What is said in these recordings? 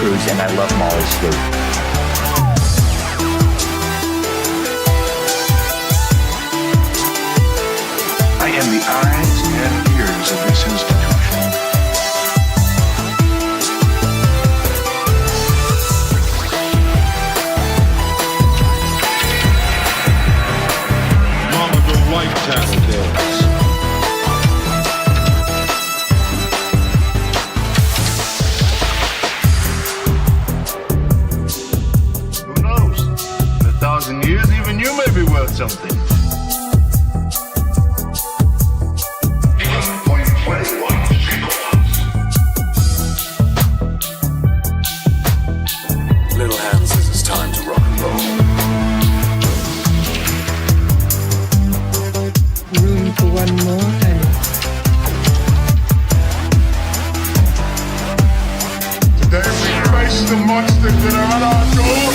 Cruz, and I love Molly Sleuth. I am the eyes and ears of this institution. Mama, the white tattletales. Who knows? In 1,000 years, even you may be worth something. Little Hand says it's time to rock and roll. Room for one more, honey. Today we face the monsters that are at our door.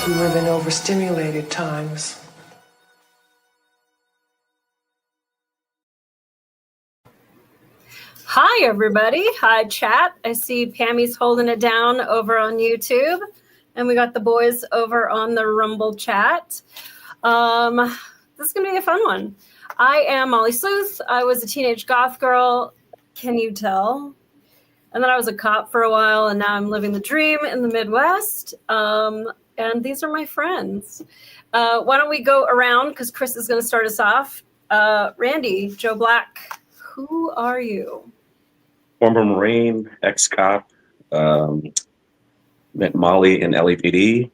We live in overstimulated times. Hi, everybody. Hi, chat. I see Pammy's holding it down over on YouTube, and we got the boys over on the Rumble chat. This is going to be a fun one. I am Molly Sleuth. I was a teenage goth girl. Can you tell? And then I was a cop for a while, and now I'm living the dream in the Midwest. And these are my friends. Why don't we go around, because Chris is going to start us off. Randy, Joe Black, who are you? Former Marine, ex-cop, met Molly in LAPD.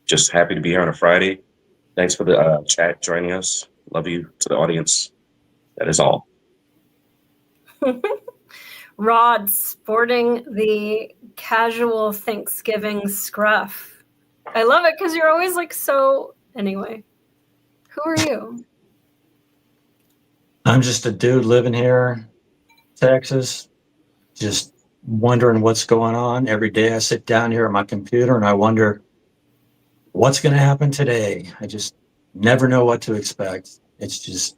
Just happy to be here on a Friday. Thanks for the chat joining us. Love you to the audience. That is all. Rod, sporting the casual Thanksgiving scruff. I love it because you're always like so. Anyway, who are you? I'm just a dude living here, Texas, just wondering what's going on. Every day I sit down here at my computer and I wonder what's going to happen today. I just never know what to expect. It's just,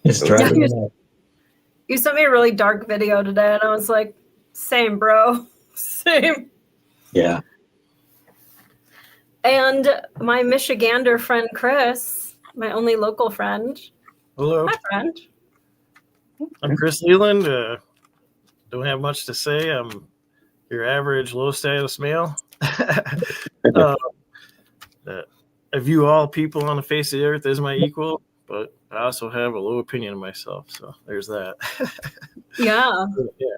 it's driving me nuts. You sent me a really dark video today, and I was like, same, bro. Same. Yeah. And my Michigander friend, Chris, my only local friend. Hello. Hi, friend. I'm Chris Leland. Don't have much to say. I'm your average low status male. I view all people on the face of the earth as my equal, but I also have a low opinion of myself. So there's that. Yeah. Yeah.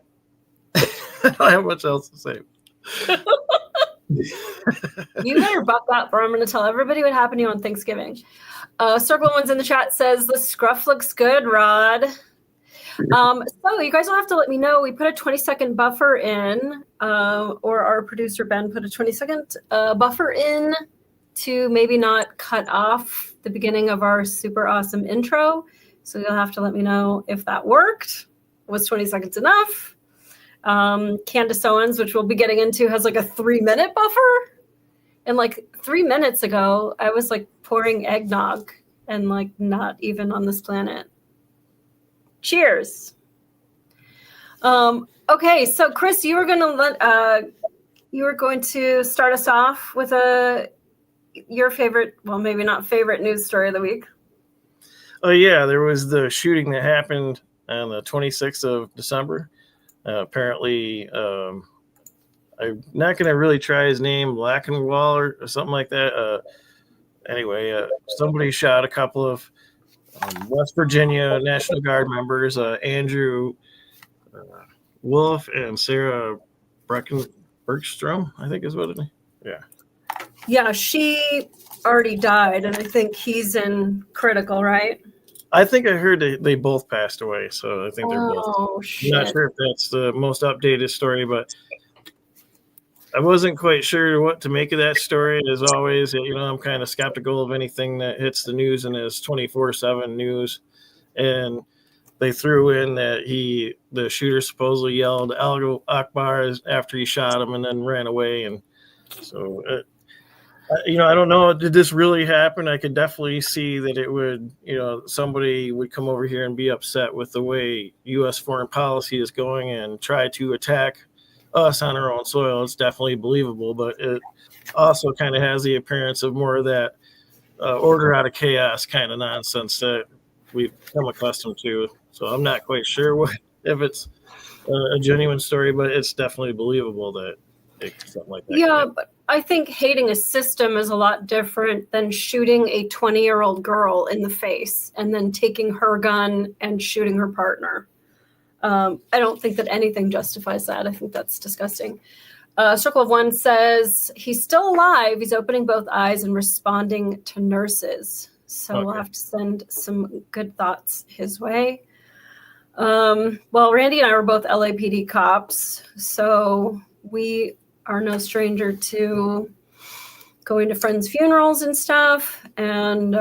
I don't have much else to say. You better buck up, or I'm going to tell everybody what happened to you on Thanksgiving. Circle One's in the chat says the scruff looks good, Rod. So you guys will have to let me know. We put a 20-second buffer in, or our producer Ben put a 20-second buffer in to maybe not cut off the beginning of our super awesome intro. So you'll have to let me know if that worked. Was 20 seconds enough? Candace Owens, which we'll be getting into, has like a 3-minute buffer. And like 3 minutes ago, I was like pouring eggnog and like not even on this planet. Cheers. Okay, so Chris, you were going to start us off with your favorite, well, maybe not favorite news story of the week. Oh yeah, there was the shooting that happened on the 26th of December. Apparently, I'm not going to really try his name, Lackenwall or something like that. Anyway, somebody shot a couple of West Virginia National Guard members, Andrew Wolf and Sarah Bergstrom, I think is what it is. Yeah. Yeah, she already died, and I think he's in critical, right? I think I heard they both passed away, so I think they're both. Oh, shit. I'm not sure if that's the most updated story, but I wasn't quite sure what to make of that story. As always, I'm kind of skeptical of anything that hits the news and is 24/7 news. And they threw in that the shooter supposedly yelled "Allahu Akbar" after he shot him and then ran away. And so, I don't know. Did this really happen? I could definitely see that it would, somebody would come over here and be upset with the way U.S. foreign policy is going and try to attack us on our own soil. It's definitely believable, but it also kind of has the appearance of more of that order out of chaos kind of nonsense that we've come accustomed to. So I'm not quite sure if it's a genuine story, but it's definitely believable that something like that. Yeah, but I think hating a system is a lot different than shooting a 20-year-old girl in the face and then taking her gun and shooting her partner. I don't think that anything justifies that. I think that's disgusting. Circle of One says he's still alive. He's opening both eyes and responding to nurses. So Okay. we'll have to send some good thoughts his way. Well, Randy and I were both LAPD cops, so we are no stranger to going to friends' funerals and stuff. And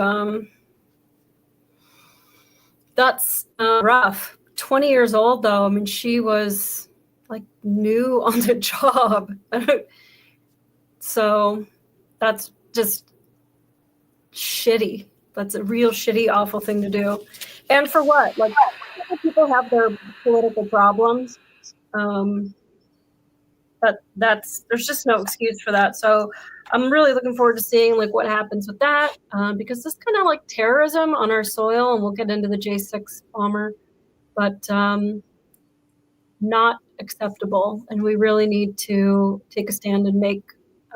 that's rough. 20 years old, though. I mean, she was like new on the job. So that's just shitty. That's a real shitty, awful thing to do. And for what? Like, people have their political problems. But there's just no excuse for that. So I'm really looking forward to seeing like what happens with that, because this kind of like terrorism on our soil, and we'll get into the J6 bomber, but not acceptable. And we really need to take a stand and make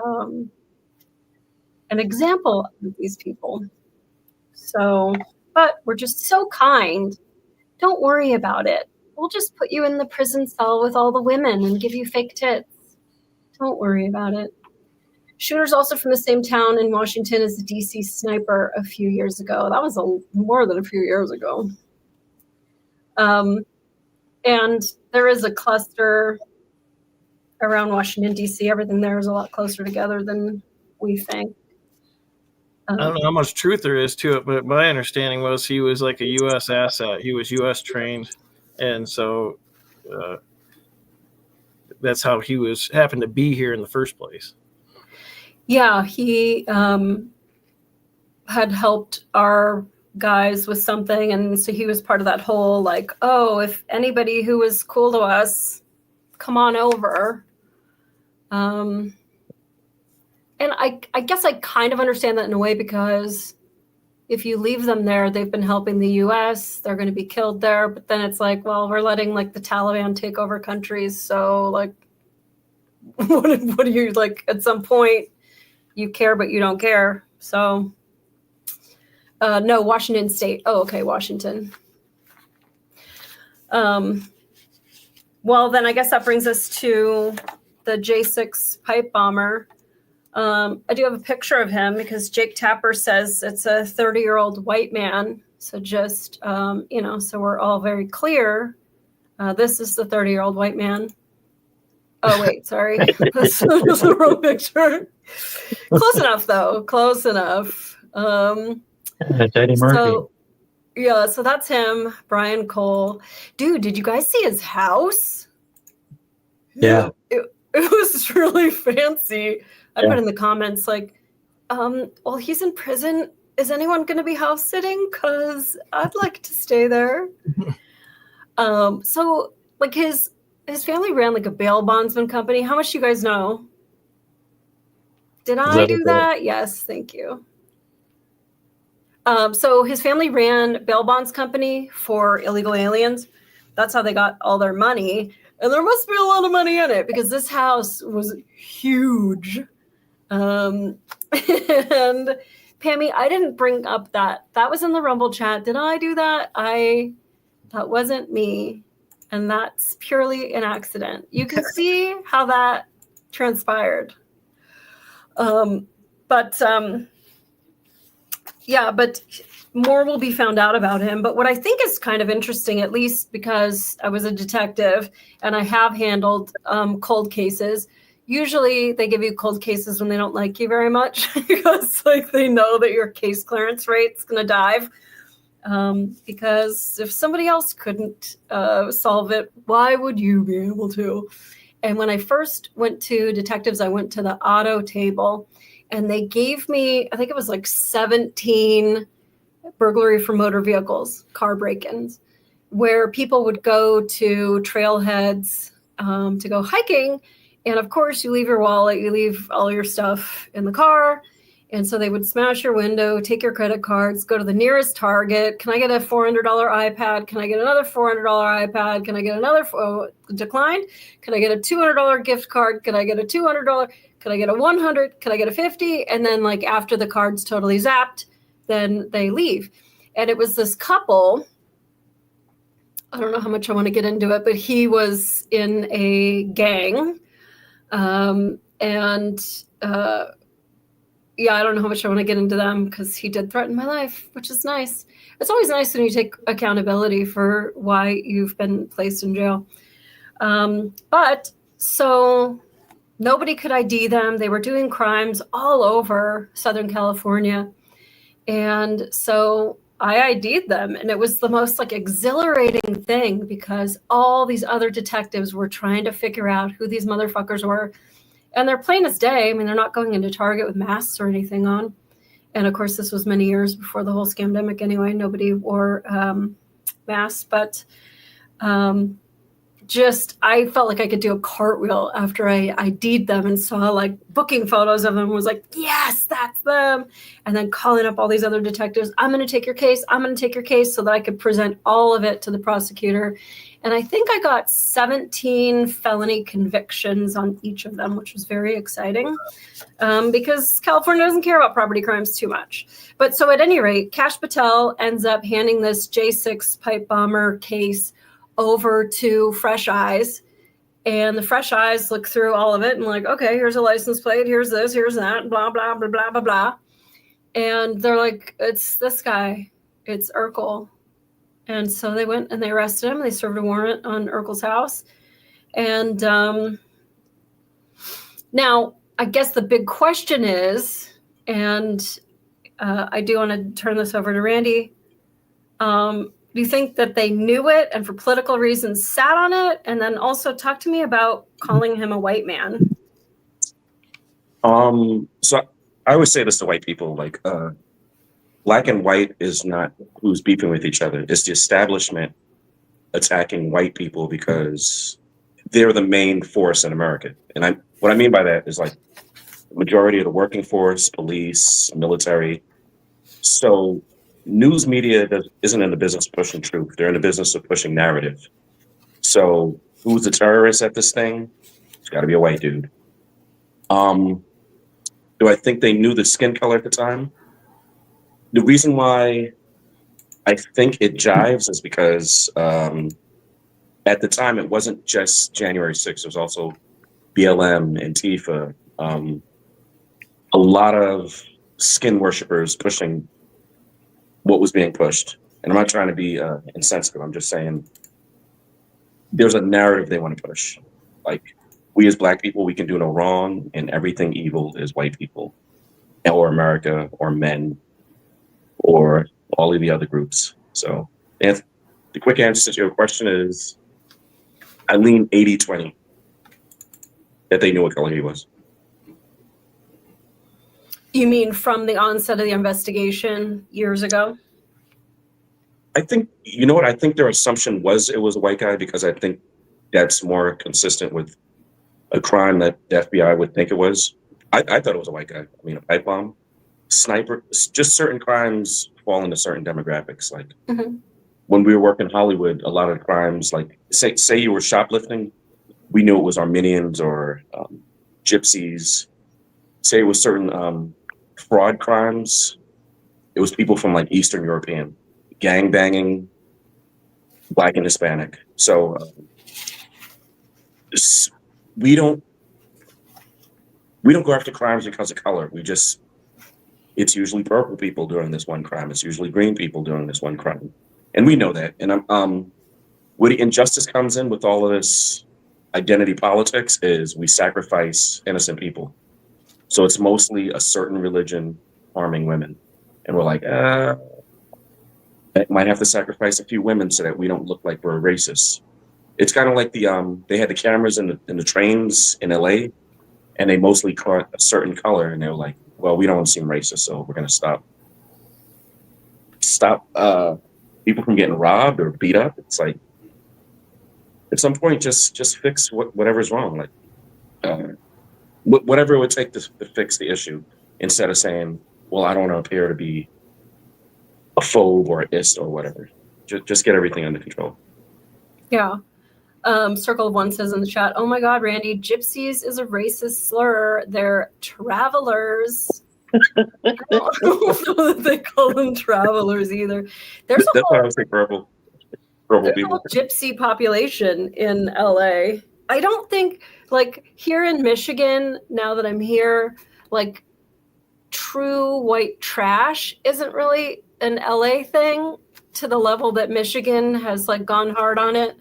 an example of these people. So, but we're just so kind. Don't worry about it. We'll just put you in the prison cell with all the women and give you fake tits. Don't worry about it. Shooter's also from the same town in Washington as the DC sniper a few years ago. That was more than a few years ago. And there is a cluster around Washington, DC. Everything there is a lot closer together than we think. I don't know how much truth there is to it, but my understanding was he was like a U.S. asset. He was U.S. trained, and so that's how he happened to be here in the first place. Yeah, he had helped our guys with something, and so he was part of that whole like, oh, if anybody who was cool to us, come on over. And I guess I kind of understand that in a way, because if you leave them there, they've been helping the U.S., they're going to be killed there. But then it's like, well, we're letting like the Taliban take over countries. So like, what do you like at some point you care, but you don't care. So no, Washington State. Oh, okay. Washington. Well, then I guess that brings us to the J6 pipe bomber. I do have a picture of him because Jake Tapper says it's a 30-year-old white man. So just, so we're all very clear. This is the 30-year-old white man. Oh, wait, sorry. That's the wrong picture. Close enough, though. Close enough. That's Eddie Murphy. So that's him, Brian Cole. Dude, did you guys see his house? Yeah. It was really fancy. I put in the comments like, well, he's in prison. Is anyone going to be house sitting? Because I'd like to stay there. So like his family ran like a bail bondsman company. How much do you guys know? Did I do that? Yes, thank you. So his family ran bail bonds company for illegal aliens. That's how they got all their money. And there must be a lot of money in it because this house was huge. And Pammy, I didn't bring up that. That was in the Rumble chat. Did I do that? That wasn't me. And that's purely an accident. You can see how that transpired. But more will be found out about him. But what I think is kind of interesting, at least because I was a detective and I have handled cold cases, Usually they give you cold cases when they don't like you very much because like they know that your case clearance rate's going to dive. Because if somebody else couldn't solve it, why would you be able to? And when I first went to detectives, I went to the auto table and they gave me, I think it was like 17 burglary for motor vehicles, car break-ins, where people would go to trailheads to go hiking. And of course, you leave your wallet, you leave all your stuff in the car. And so they would smash your window, take your credit cards, go to the nearest Target. Can I get a $400 iPad? Can I get another $400 iPad? Can I get another declined? Can I get a $200 gift card? Can I get a $200? Can I get a 100? Can I get a 50? And then like after the card's totally zapped, then they leave. And it was this couple. I don't know how much I want to get into it, but he was in a gang. Yeah, I don't know how much I want to get into them because he did threaten my life, which is nice. It's always nice when you take accountability for why you've been placed in jail. But so nobody could ID them. They were doing crimes all over Southern California. And so I ID'd them, and it was the most like exhilarating thing because all these other detectives were trying to figure out who these motherfuckers were. And they're plain as day. I mean, they're not going into Target with masks or anything on. And of course, this was many years before the whole scamdemic anyway. Nobody wore masks. But I felt like I could do a cartwheel after I ID'd them and saw like booking photos of them, was like, yes, that's them. And then calling up all these other detectives. I'm going to take your case. I'm going to take your case so that I could present all of it to the prosecutor. And I think I got 17 felony convictions on each of them, which was very exciting because California doesn't care about property crimes too much. But so at any rate, Kash Patel ends up handing this J6 pipe bomber case over to Fresh Eyes. And the Fresh Eyes look through all of it and like, okay, here's a license plate. Here's this, here's that, blah, blah, blah, blah, blah, blah. And they're like, it's this guy. It's Urkel. And so they went and they arrested him. They served a warrant on Urkel's house. And now, I guess the big question is, and I do want to turn this over to Randy. Do you think that they knew it and for political reasons sat on it? And then also talk to me about calling him a white man. So I always say this to white people, like, black and white is not who's beefing with each other. It's the establishment attacking white people because they're the main force in America. And what I mean by that is like the majority of the working force, police, military. So news media isn't in the business of pushing truth. They're in the business of pushing narrative. So who's the terrorist at this thing? It's got to be a white dude. Do I think they knew the skin color at the time? The reason why I think it jives is because at the time it wasn't just January 6th. It was also BLM, Antifa, a lot of skin worshipers pushing what was being pushed. And I'm not trying to be insensitive. I'm just saying there's a narrative they want to push. Like, we as black people, we can do no wrong, and everything evil is white people or America or men or all of the other groups. So the quick answer to your question is I lean 80-20 that they knew what color he was. You mean from the onset of the investigation years ago? I think, you know what, I think their assumption was it was a white guy because I think that's more consistent with a crime that the FBI would think it was. I thought it was a white guy. I mean, a pipe bomb, sniper, just certain crimes fall into certain demographics. Like when we were working in Hollywood, a lot of the crimes, like say you were shoplifting, we knew it was Armenians or gypsies. Say it was certain fraud crimes, it was people from like Eastern European, gang banging, Black and Hispanic. So we don't go after crimes because of color. It's usually purple people doing this one crime. It's usually green people doing this one crime. And we know that. And where the injustice comes in with all of this identity politics is we sacrifice innocent people. So it's mostly a certain religion harming women. And we're like, I might have to sacrifice a few women so that we don't look like we're racist. It's kind of like they had the cameras in the trains in LA, and they mostly caught a certain color, and they were like, well, we don't seem racist, so we're going to stop people from getting robbed or beat up. It's like, at some point, just fix whatever's wrong. Like, whatever it would take to fix the issue, instead of saying, well, I don't want to appear to be a phobe or an ist or whatever. Just get everything under control. Yeah. Circle of One says in the chat, oh my God, Randy, gypsies is a racist slur. They're travelers. I don't know that they call them travelers either. There's That's why I was like verbal there's a people. whole gypsy population in LA. I don't think, like, here in Michigan, now that I'm here, like, true white trash isn't really an LA thing to the level that Michigan has, like, gone hard on it.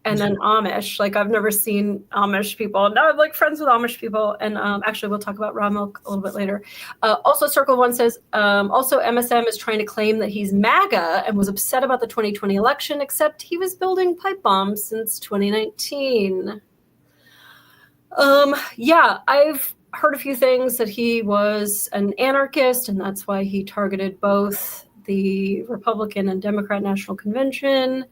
And then Amish, like, I've never seen Amish people. Now I'm like friends with Amish people. And actually, we'll talk about raw milk a little bit later. Also, Circle One says, also MSM is trying to claim that he's MAGA and was upset about the 2020 election, except he was building pipe bombs since 2019. Yeah, I've heard a few things that he was an anarchist, and that's why he targeted both the Republican and Democrat National Convention.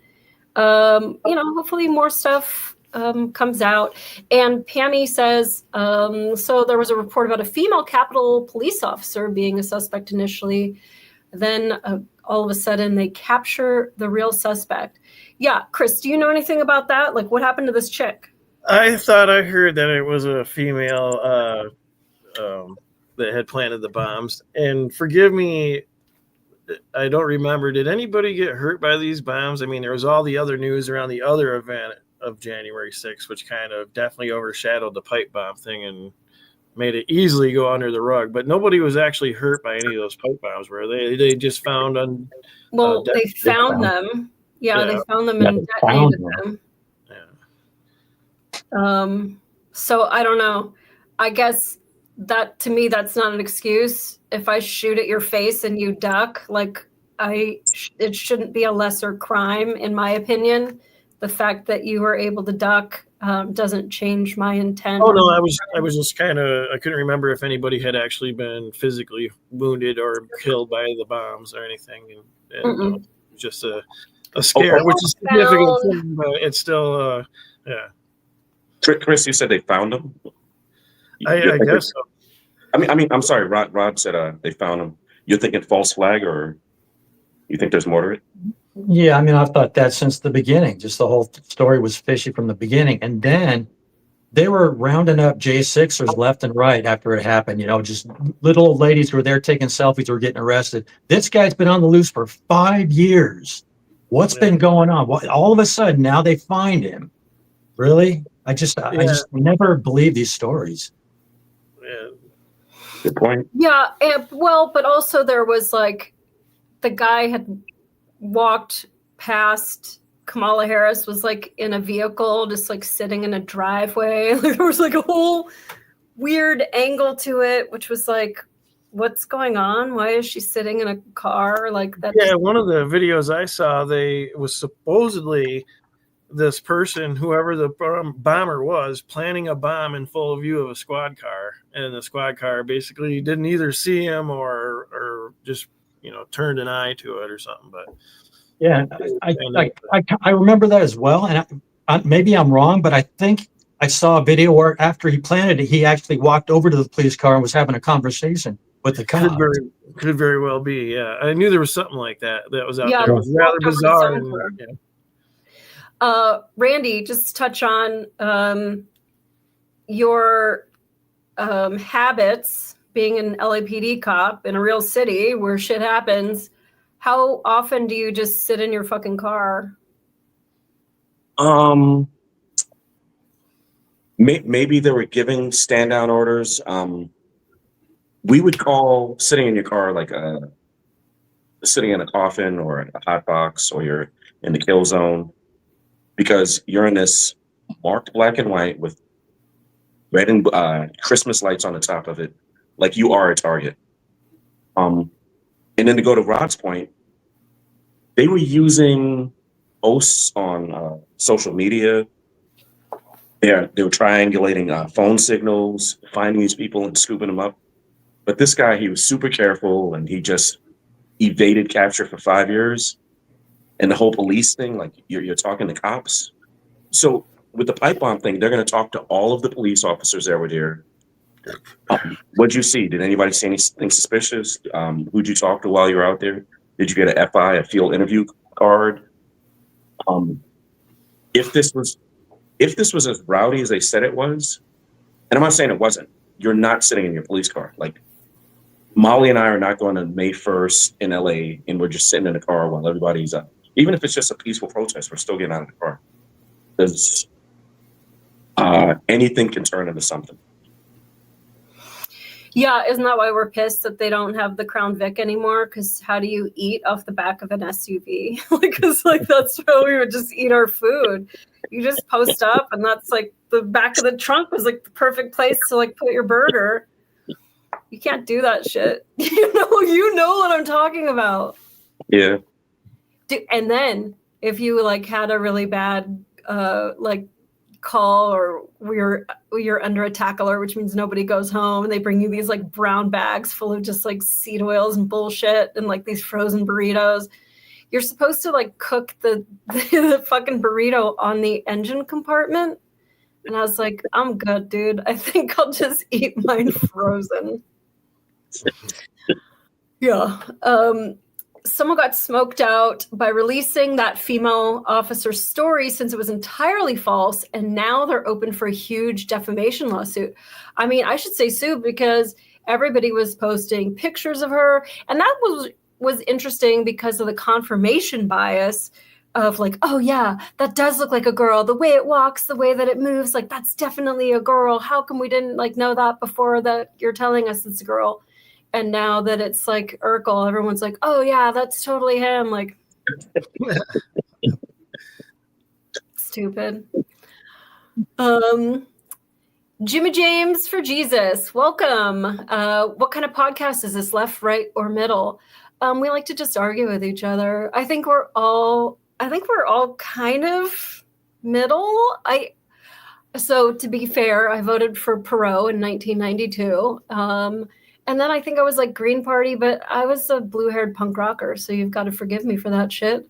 Hopefully more stuff comes out. And Pammy says, so there was a report about a female Capitol police officer being a suspect initially. Then all of a sudden they capture the real suspect. Yeah, Chris, do you know anything about that? Like, what happened to this chick? I thought I heard that it was a female that had planted the bombs. And forgive me, I don't remember. Did anybody get hurt by these bombs? I mean, there was all the other news around the other event of January 6th, which kind of definitely overshadowed the pipe bomb thing and made it easily go under the rug. But nobody was actually hurt by any of those pipe bombs, were they? They just found they found them. Yeah, they found them and detonated them. Yeah. So I don't know. I guess that, to me, that's not an excuse. If I shoot at your face and you duck, like, it shouldn't be a lesser crime, in my opinion. The fact that you were able to duck doesn't change my intent. Oh no, I was just kind of, I couldn't remember if anybody had actually been physically wounded or killed by the bombs or anything, and just a scare, which is significant, but it's still yeah. Chris, you said they found him. I guess so. I mean, I'm sorry. Rod said they found him. You're thinking false flag, or you think there's more to it? Yeah, I mean, I've thought that since the beginning. Just the whole story was fishy from the beginning. And then they were rounding up J6ers left and right after it happened. You know, just little old ladies who were there taking selfies were getting arrested. This guy's been on the loose for 5 years. What's been going on? All of a sudden, now they find him. Really? I just never believe these stories. Yeah. Good point. Yeah, but also there was, like, the guy had walked past Kamala Harris, was, like, in a vehicle, just, like, sitting in a driveway. There was, like, a whole weird angle to it, which was like, what's going on? Why is she sitting in a car? Like that? Yeah, one of the videos I saw, was supposedly this person, whoever the bomber was, planning a bomb in full view of a squad car, and the squad car basically didn't either see him or just turned an eye to it or something. But yeah, I remember that as well, and maybe I'm wrong, but I think I saw a video where after he planted it, he actually walked over to the police car and was having a conversation with the cop. Could very well be. Yeah, I knew there was something like that was out there. It was rather bizarre. Randy, just touch on your habits being an LAPD cop in a real city where shit happens. How often do you just sit in your fucking car? Maybe they were giving standout orders. We would call sitting in your car like sitting in a coffin or a hot box, or you're in the kill zone, because you're in this marked black and white with red and Christmas lights on the top of it, like you are a target. And then to go to Rod's point, they were using posts on social media. They were triangulating phone signals, finding these people and scooping them up. But this guy, he was super careful, and he just evaded capture for 5 years. And the whole police thing, like you're talking to cops. So with the pipe bomb thing, they're going to talk to all of the police officers that were there. What'd you see? Did anybody see anything suspicious? Who'd you talk to while you were out there? Did you get a FI, a field interview card? If this was as rowdy as they said it was, and I'm not saying it wasn't, you're not sitting in your police car. Like Molly and I are not going to May 1st in LA and we're just sitting in the car while everybody's even if it's just a peaceful protest, we're still getting out of the car. Because anything can turn into something. Yeah, isn't that why we're pissed that they don't have the Crown Vic anymore? Because how do you eat off the back of an SUV? Because that's how we would just eat our food. You just post up, and that's like the back of the trunk was like the perfect place to like put your burger. You can't do that shit. You know what I'm talking about. Yeah. And then if you like had a really bad like call or you're under attack alert, which means nobody goes home, and they bring you these like brown bags full of just like seed oils and bullshit and like these frozen burritos. You're supposed to like cook the fucking burrito on the engine compartment. And I was like, I'm good, dude. I think I'll just eat mine frozen. Yeah. Someone got smoked out by releasing that female officer's story since it was entirely false, and now they're open for a huge defamation lawsuit. I mean, I should say sue because everybody was posting pictures of her, and that was interesting because of the confirmation bias of like, oh yeah, that does look like a girl. The way it walks, the way that it moves, like that's definitely a girl. How come we didn't like know that before that you're telling us it's a girl? And now that it's like Urkel, everyone's like, oh yeah, that's totally him. Like, stupid. Jimmy James for Jesus, welcome. What kind of podcast is this, left, right, or middle? We like to just argue with each other. I think we're all kind of middle. So to be fair, I voted for Perot in 1992. And then I think I was like Green Party, but I was a blue-haired punk rocker, so you've got to forgive me for that shit.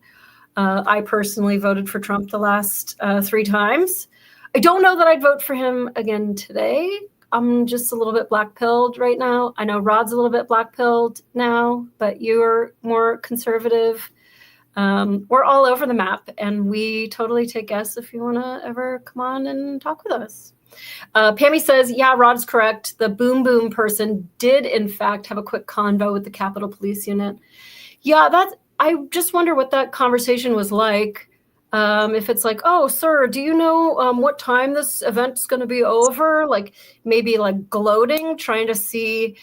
I personally voted for Trump the last 3 times. I don't know that I'd vote for him again today. I'm just a little bit black-pilled right now. I know Rod's a little bit black-pilled now, but you're more conservative. We're all over the map, and we totally take guests if you want to ever come on and talk with us. Pammy says, yeah, Rod's correct. The boom boom person did, in fact, have a quick convo with the Capitol Police Unit. Yeah, I just wonder what that conversation was like. If it's like, oh, sir, do you know what time this event's going to be over? Like maybe like gloating, trying to see.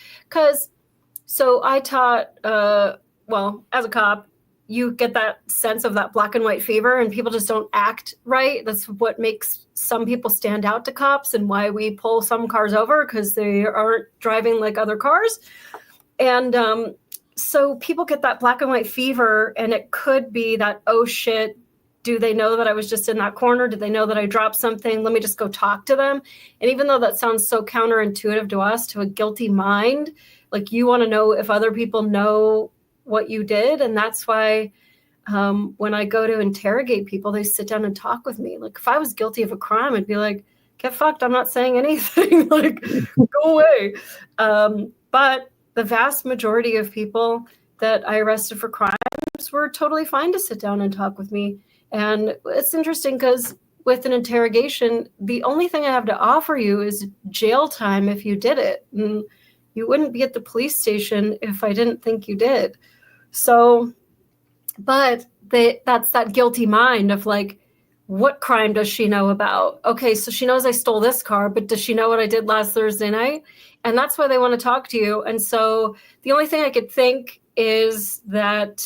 So I taught, well, as a cop, you get that sense of that black and white fever and people just don't act right. That's what makes some people stand out to cops and why we pull some cars over because they aren't driving like other cars. And so people get that black and white fever, and it could be that, oh shit, do they know that I was just in that corner? Did they know that I dropped something? Let me just go talk to them. And even though that sounds so counterintuitive to us, to a guilty mind, like you want to know if other people know what you did. And that's why when I go to interrogate people, they sit down and talk with me. Like if I was guilty of a crime, I'd be like, get fucked. I'm not saying anything. Like go away. But the vast majority of people that I arrested for crimes were totally fine to sit down and talk with me. And it's interesting because with an interrogation, the only thing I have to offer you is jail time if you did it. And you wouldn't be at the police station if I didn't think you did. So, but that's that guilty mind of like, what crime does she know about? Okay, so she knows I stole this car, but does she know what I did last Thursday night? And that's why they want to talk to you. And so the only thing I could think is that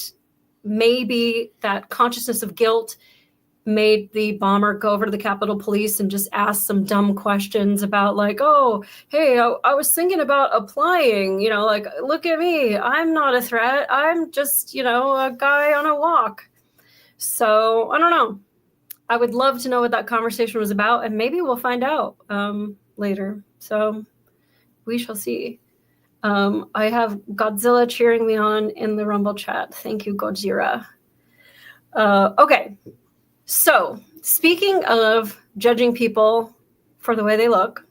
maybe that consciousness of guilt made the bomber go over to the Capitol Police and just ask some dumb questions about like, oh, hey, I was thinking about applying, you know, like, look at me. I'm not a threat. I'm just, you know, a guy on a walk. So I don't know. I would love to know what that conversation was about, and maybe we'll find out later. So we shall see. I have Godzilla cheering me on in the Rumble chat. Thank you, Godzilla. Okay. So, speaking of judging people for the way they look,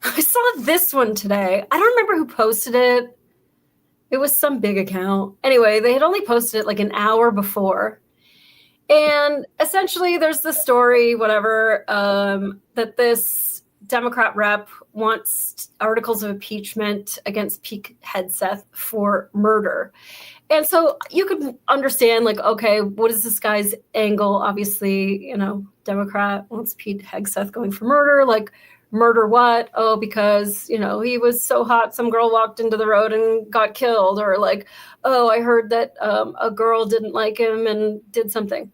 I saw this one today. I don't remember who posted it. It was some big account. Anyway, they had only posted it like an hour before. And essentially, there's the story, whatever, that this Democrat rep wants articles of impeachment against Pete Hegseth for murder. And so you could understand, like, okay, what is this guy's angle? Obviously, you know, Democrat wants Pete Hegseth going for murder. Like, murder what? Oh, because, you know, he was so hot, some girl walked into the road and got killed. Or like, oh, I heard that a girl didn't like him and did something.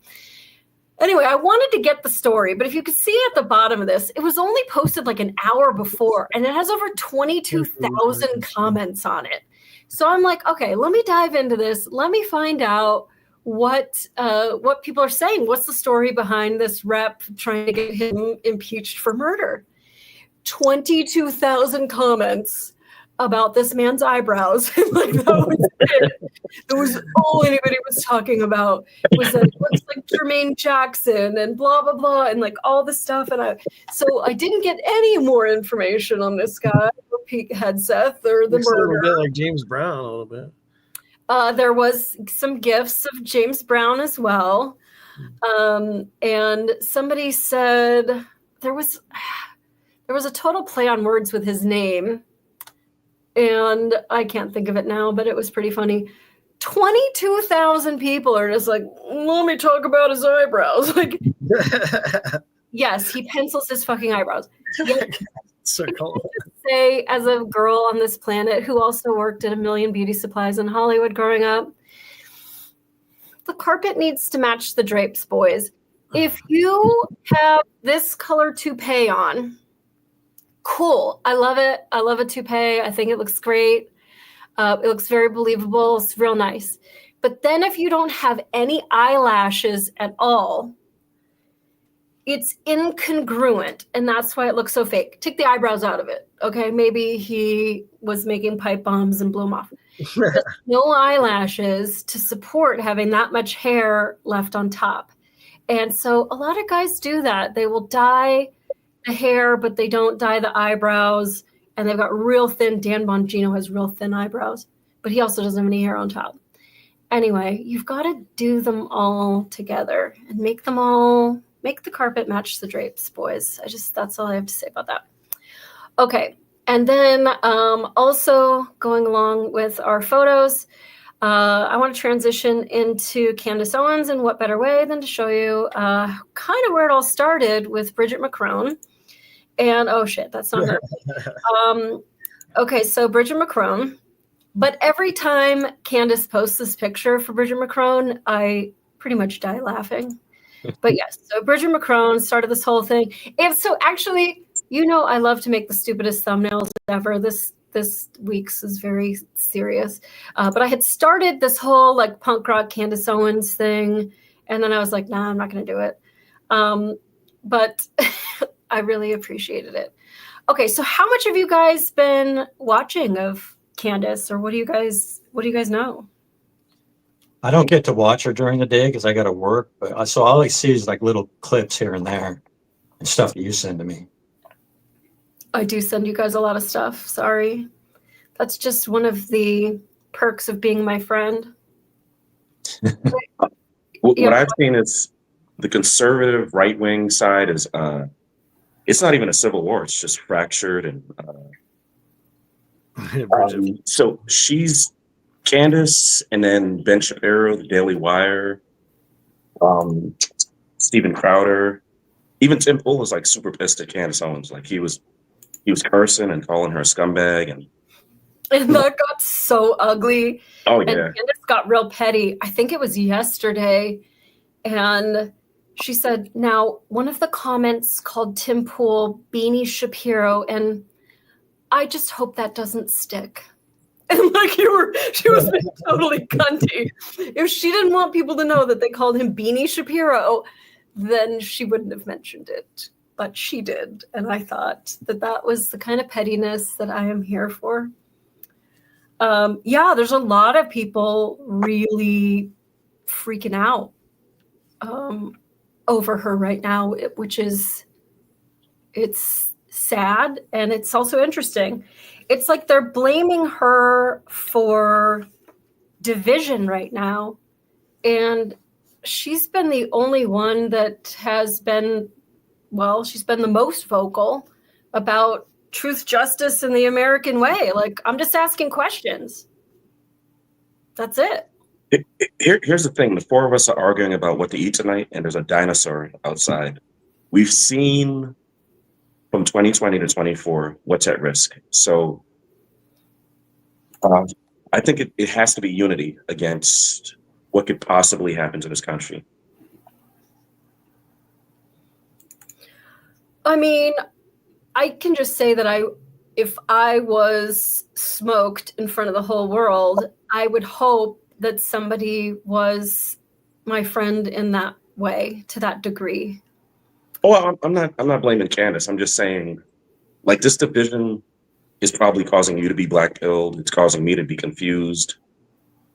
Anyway, I wanted to get the story, but if you could see at the bottom of this, it was only posted like an hour before, and it has over 22,000 comments on it. So I'm like, okay, let me dive into this. Let me find out what people are saying. What's the story behind this rep trying to get him impeached for murder? 22,000 comments about this man's eyebrows. Like, that was it. That was all anybody was talking about. It was that it looks like Jermaine Jackson and blah blah blah and like all this stuff. And I didn't get any more information on this guy, or Pete Hegseth, or the murder. A little bit like James Brown, a little bit. There was some gifs of James Brown as well, and somebody said there was a total play on words with his name. And I can't think of it now, but it was pretty funny. 22,000 people are just like, let me talk about his eyebrows. Like, yes, he pencils his fucking eyebrows. Yet, So cool. say, as a girl on this planet who also worked at a million beauty supplies in Hollywood growing up, the carpet needs to match the drapes, boys. If you have this color toupee on, cool. I love it. I love a toupee. I think it looks great. It looks very believable. It's real nice. But then if you don't have any eyelashes at all, it's incongruent. And that's why it looks so fake. Take the eyebrows out of it. Okay. Maybe he was making pipe bombs and blew them off. No eyelashes to support having that much hair left on top. And so a lot of guys do that. They will dye the hair, but they don't dye the eyebrows, and they've got real thin. Dan Bongino has real thin eyebrows, but he also doesn't have any hair on top. Anyway, you've got to do them all together and make the carpet match the drapes, boys. That's all I have to say about that. Okay. And then also going along with our photos, I want to transition into Candace Owens, and what better way than to show you kind of where it all started with Bridget McCrone. And oh shit, that's not her. Okay, so Bridget McCrone. But every time Candace posts this picture for Bridget McCrone, I pretty much die laughing. But yes, so Bridget McCrone started this whole thing. And so actually, you know, I love to make the stupidest thumbnails ever. This week's is very serious. But I had started this whole like punk rock Candace Owens thing. And then I was like, nah, I'm not going to do it. But I really appreciated it. Okay, so how much have you guys been watching of Candace, or what do you guys know? I don't get to watch her during the day because I got to work. But so all I see is like little clips here and there and stuff that you send to me. I do send you guys a lot of stuff. Sorry. That's just one of the perks of being my friend. What I've seen is the conservative right-wing side is, it's not even a civil war. It's just fractured. And so she's Candace, and then Ben Shapiro, the Daily Wire, Steven Crowder, even Tim Pool was like super pissed at Candace Owens. Like he was cursing and calling her a scumbag, and that got so ugly. Oh yeah, and Candace got real petty. I think it was yesterday. And she said, now, one of the comments called Tim Pool Beanie Shapiro, and I just hope that doesn't stick. And like she was being totally cunty. If she didn't want people to know that they called him Beanie Shapiro, then she wouldn't have mentioned it. But she did. And I thought that was the kind of pettiness that I am here for. Yeah, there's a lot of people really freaking out over her right now, which is, it's sad and it's also interesting. It's like they're blaming her for division right now. And she's been the only one that has been, well, she's been the most vocal about truth, justice, and the American way. Like, I'm just asking questions. That's it. Here's the thing. The four of us are arguing about what to eat tonight, and there's a dinosaur outside. We've seen from 2020 to 24 what's at risk. So I think it has to be unity against what could possibly happen to this country. I mean, I can just say that if I was smoked in front of the whole world, I would hope that somebody was my friend in that way, to that degree. Oh, I'm not blaming Candace. I'm just saying, like, this division is probably causing you to be black-pilled. It's causing me to be confused.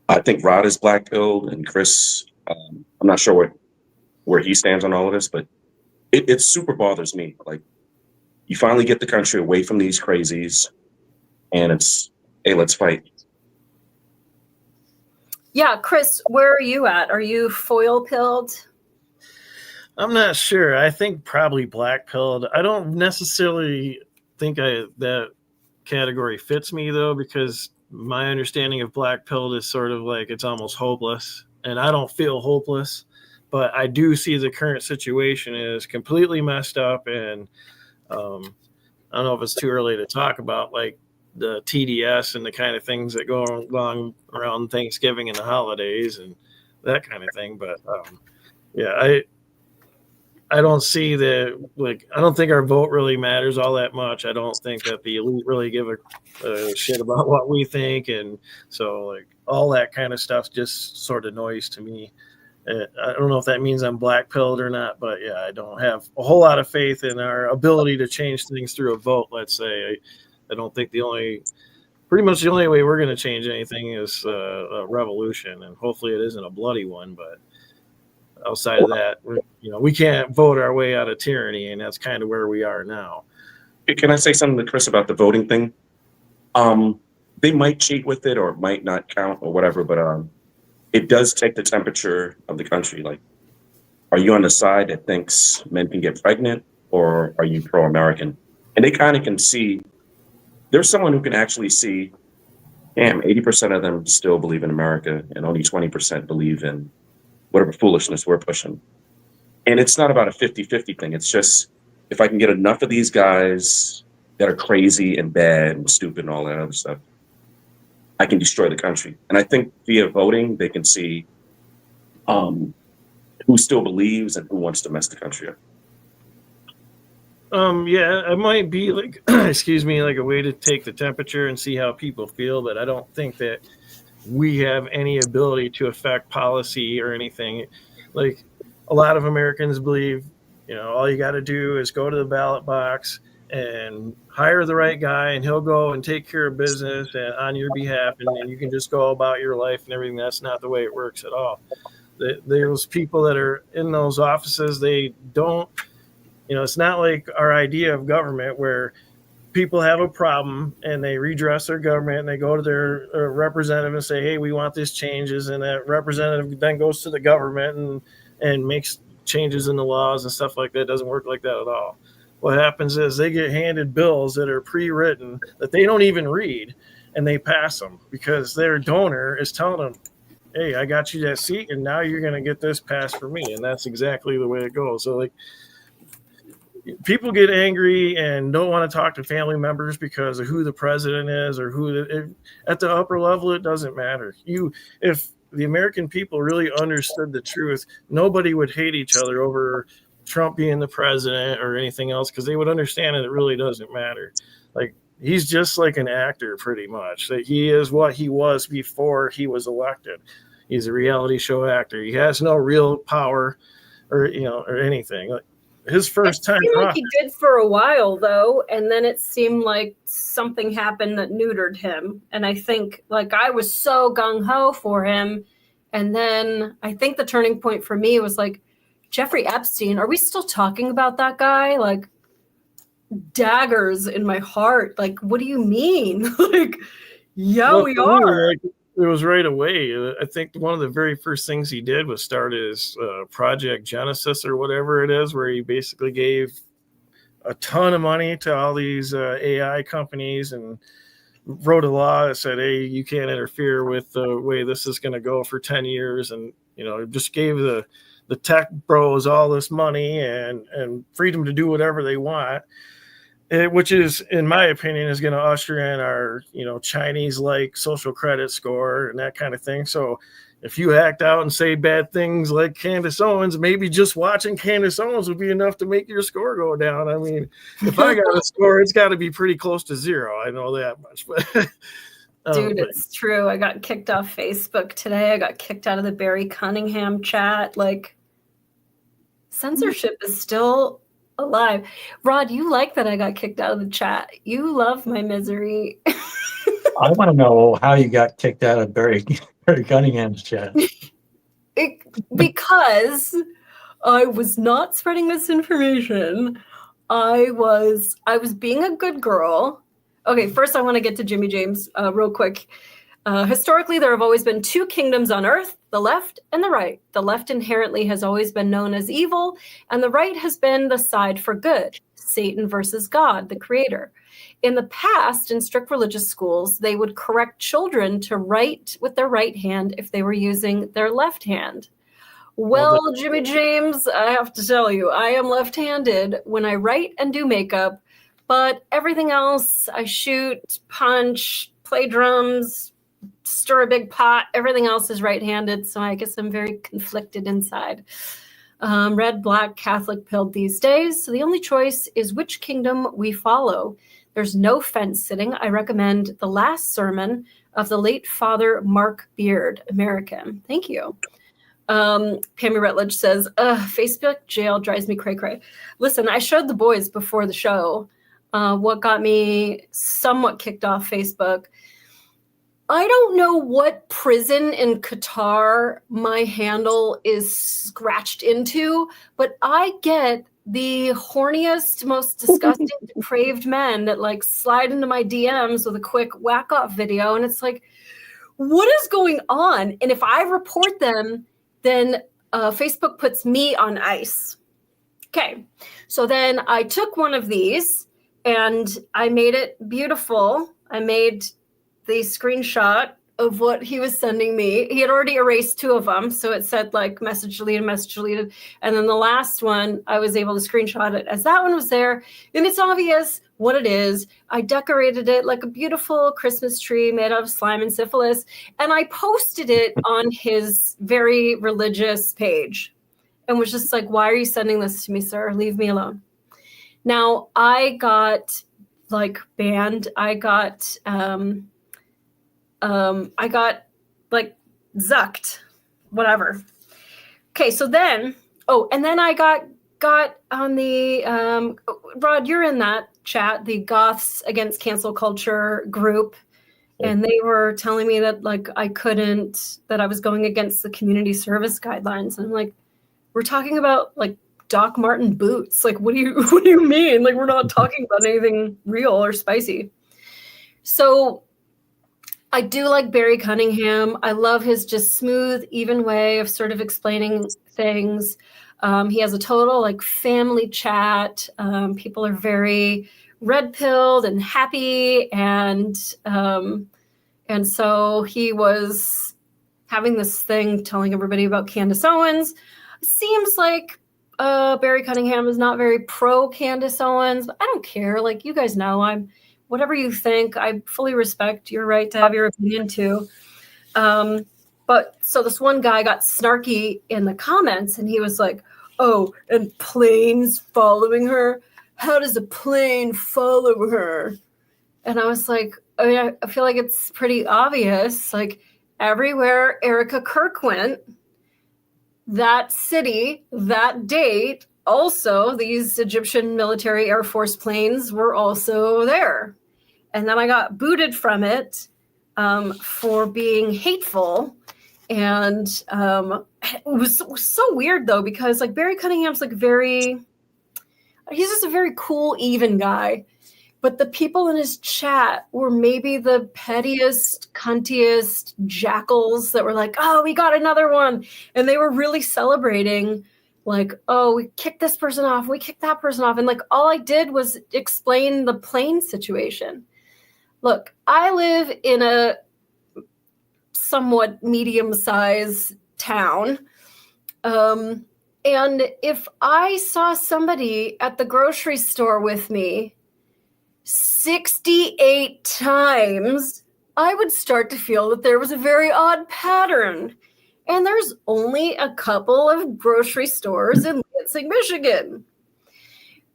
I think Rod is black-pilled, and Chris, I'm not sure where he stands on all of this, but it super bothers me. Like, you finally get the country away from these crazies, and it's, hey, let's fight. Yeah, Chris, where are you at? Are you foil-pilled? I'm not sure. I think probably black-pilled. I don't necessarily think that category fits me, though, because my understanding of black-pilled is sort of like it's almost hopeless, and I don't feel hopeless, but I do see the current situation is completely messed up, and I don't know if it's too early to talk about, like, the TDS and the kind of things that go along around Thanksgiving and the holidays and that kind of thing. But yeah, I don't see that, like, I don't think our vote really matters all that much. I don't think that the elite really give a shit about what we think. And so, like, all that kind of stuff just sort of noise to me. I don't know if that means I'm black-pilled or not, but yeah, I don't have a whole lot of faith in our ability to change things through a vote, let's say. I don't think pretty much the only way we're going to change anything is a revolution, and hopefully it isn't a bloody one, but outside of that, we can't vote our way out of tyranny, and that's kind of where we are now. Can I say something to Chris about the voting thing? They might cheat with it, or it might not count, or whatever, but it does take the temperature of the country. Like, are you on the side that thinks men can get pregnant, or are you pro-American? And they kind of can see. There's someone who can actually see, damn, 80% of them still believe in America, and only 20% believe in whatever foolishness we're pushing. And it's not about a 50-50 thing. It's just, if I can get enough of these guys that are crazy and bad and stupid and all that other stuff, I can destroy the country. And I think via voting, they can see who still believes and who wants to mess the country up. Yeah, it might be like, excuse me, like a way to take the temperature and see how people feel, but I don't think that we have any ability to affect policy or anything. Like, a lot of Americans believe, all you got to do is go to the ballot box and hire the right guy, and he'll go and take care of business and on your behalf, and then you can just go about your life and everything. That's not the way it works at all. Those people that are in those offices, they don't, it's not like our idea of government where people have a problem and they redress their government and they go to their representative and say, hey, we want these changes. And that representative then goes to the government and makes changes in the laws and stuff like that. It doesn't work like that at all. What happens is they get handed bills that are pre-written that they don't even read, and they pass them because their donor is telling them, hey, I got you that seat, and now you're going to get this passed for me. And that's exactly the way it goes. So, like, people get angry and don't want to talk to family members because of who the president is or at the upper level, it doesn't matter. If the American people really understood the truth, nobody would hate each other over Trump being the president or anything else, because they would understand that it really doesn't matter. Like, he's just like an actor, pretty much. That he is what he was before he was elected. He's a reality show actor. He has no real power, or or anything. Like, his first time. It seemed like he did for a while, though, and then it seemed like something happened that neutered him. And I think, like, I was so gung-ho for him, and then I think the turning point for me was like, Jeffrey Epstein, are we still talking about that guy? Like, daggers in my heart. Like, what do you mean? Like, yeah, Well, we for me, are. like, it was right away. I think one of the very first things he did was start his Project Genesis or whatever it is, where he basically gave a ton of money to all these AI companies and wrote a law that said, hey, you can't interfere with the way this is going to go for 10 years. And, just gave the tech bros all this money and freedom to do whatever they want. Which is, in my opinion, is going to usher in our, Chinese-like social credit score and that kind of thing. So if you act out and say bad things like Candace Owens, maybe just watching Candace Owens would be enough to make your score go down. I mean, if I got a score, it's got to be pretty close to 0. I know that much. But Dude, it's true. I got kicked off Facebook today. I got kicked out of the Barry Cunningham chat. Like, censorship is still alive. Rod, you like that I got kicked out of the chat. You love my misery. I want to know how you got kicked out of Barry Cunningham's chat. Because I was not spreading misinformation. I was being a good girl. Okay, first I want to get to Jimmy James real quick. Historically, there have always been 2 kingdoms on earth, the left and the right. The left inherently has always been known as evil, and the right has been the side for good, Satan versus God, the creator. In the past, in strict religious schools, they would correct children to write with their right hand if they were using their left hand. Well, Jimmy James, I have to tell you, I am left-handed when I write and do makeup, but everything else, I shoot, punch, play drums, stir a big pot, everything else is right-handed, so I guess I'm very conflicted inside. Red, black, Catholic pilled these days, so the only choice is which kingdom we follow. There's no fence sitting. I recommend the last sermon of the late Father Mark Beard, American. Thank you. Pammy Rutledge says, Facebook jail drives me cray-cray. Listen, I showed the boys before the show what got me somewhat kicked off Facebook. I don't know what prison in Qatar my handle is scratched into, but I get the horniest, most disgusting, depraved men that like slide into my DMs with a quick whack off video. And it's like, what is going on? And if I report them, then Facebook puts me on ice. Okay. So then I took one of these and I made it beautiful. I made the screenshot of what he was sending me. He had already erased 2 of them. So it said like message deleted. And then the last one, I was able to screenshot it as that one was there. And it's obvious what it is. I decorated it like a beautiful Christmas tree made out of slime and syphilis. And I posted it on his very religious page and was just like, why are you sending this to me, sir? Leave me alone. Now I got like banned. I got like zucked, whatever. Okay, so then, and then I got on the, Rod, you're in that chat, the Goths Against Cancel Culture group, and they were telling me that like that I was going against the community service guidelines. And I'm like, we're talking about like Doc Marten boots. Like, what do you mean? Like, we're not talking about anything real or spicy. So I do like Barry Cunningham. I love his just smooth, even way of sort of explaining things. He has a total like family chat. People are very red-pilled and happy. And so he was having this thing telling everybody about Candace Owens. Seems like Barry Cunningham is not very pro Candace Owens. But I don't care. Like, you guys know, whatever you think, I fully respect your right to have your opinion too. But But so this one guy got snarky in the comments, and he was like, "Oh, and planes following her? How does a plane follow her?" And I was like, I mean, I feel like it's pretty obvious. Like everywhere Erica Kirk went, that city, that date, also these Egyptian military Air Force planes were also there. And then I got booted from it for being hateful. And it was so weird, though, because like Barry Cunningham's like he's just a very cool, even guy. But the people in his chat were maybe the pettiest, cuntiest jackals that were like, "Oh, we got another one." And they were really celebrating, like, "Oh, we kicked this person off. We kicked that person off." And like, all I did was explain the plane situation. Look, I live in a somewhat medium-sized town. And if I saw somebody at the grocery store with me 68 times, I would start to feel that there was a very odd pattern. And there's only a couple of grocery stores in Lansing, Michigan.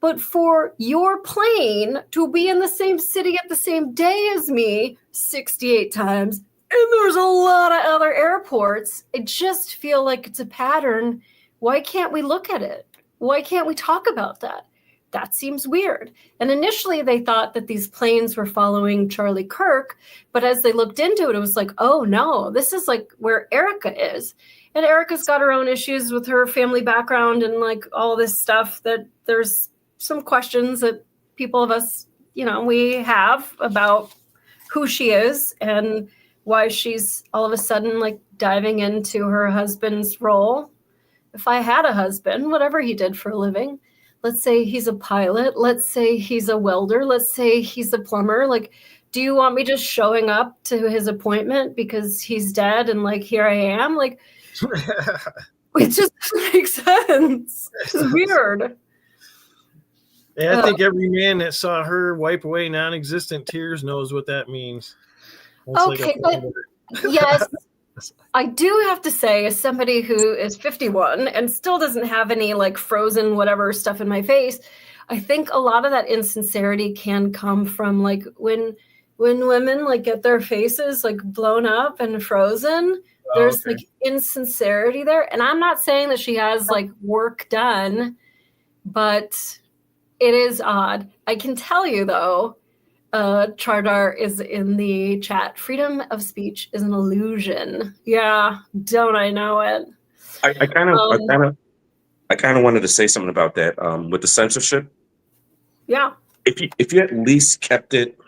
But for your plane to be in the same city at the same day as me 68 times, and there's a lot of other airports, I just feel like it's a pattern. Why can't we look at it? Why can't we talk about that? That seems weird. And initially they thought that these planes were following Charlie Kirk, but as they looked into it, it was like, oh no, this is like where Erica is. And Erica's got her own issues with her family background and like all this stuff that there's some questions that people of us, we have about who she is and why she's all of a sudden like diving into her husband's role. If I had a husband, whatever he did for a living, let's say he's a pilot, let's say he's a welder, let's say he's a plumber, like, do you want me just showing up to his appointment because he's dead and like, here I am? Like, it just makes sense. It's weird. Yeah, I think every man that saw her wipe away non-existent tears knows what that means. That's okay, but yes, I do have to say, as somebody who is 51 and still doesn't have any like frozen whatever stuff in my face, I think a lot of that insincerity can come from like when women like get their faces like blown up and frozen. There's like insincerity there. And I'm not saying that she has like work done, but it is odd. I can tell you though, Chardar is in the chat. Freedom of speech is an illusion. Yeah, don't I know it? I kind of wanted to say something about that with the censorship. Yeah. If you at least kept it,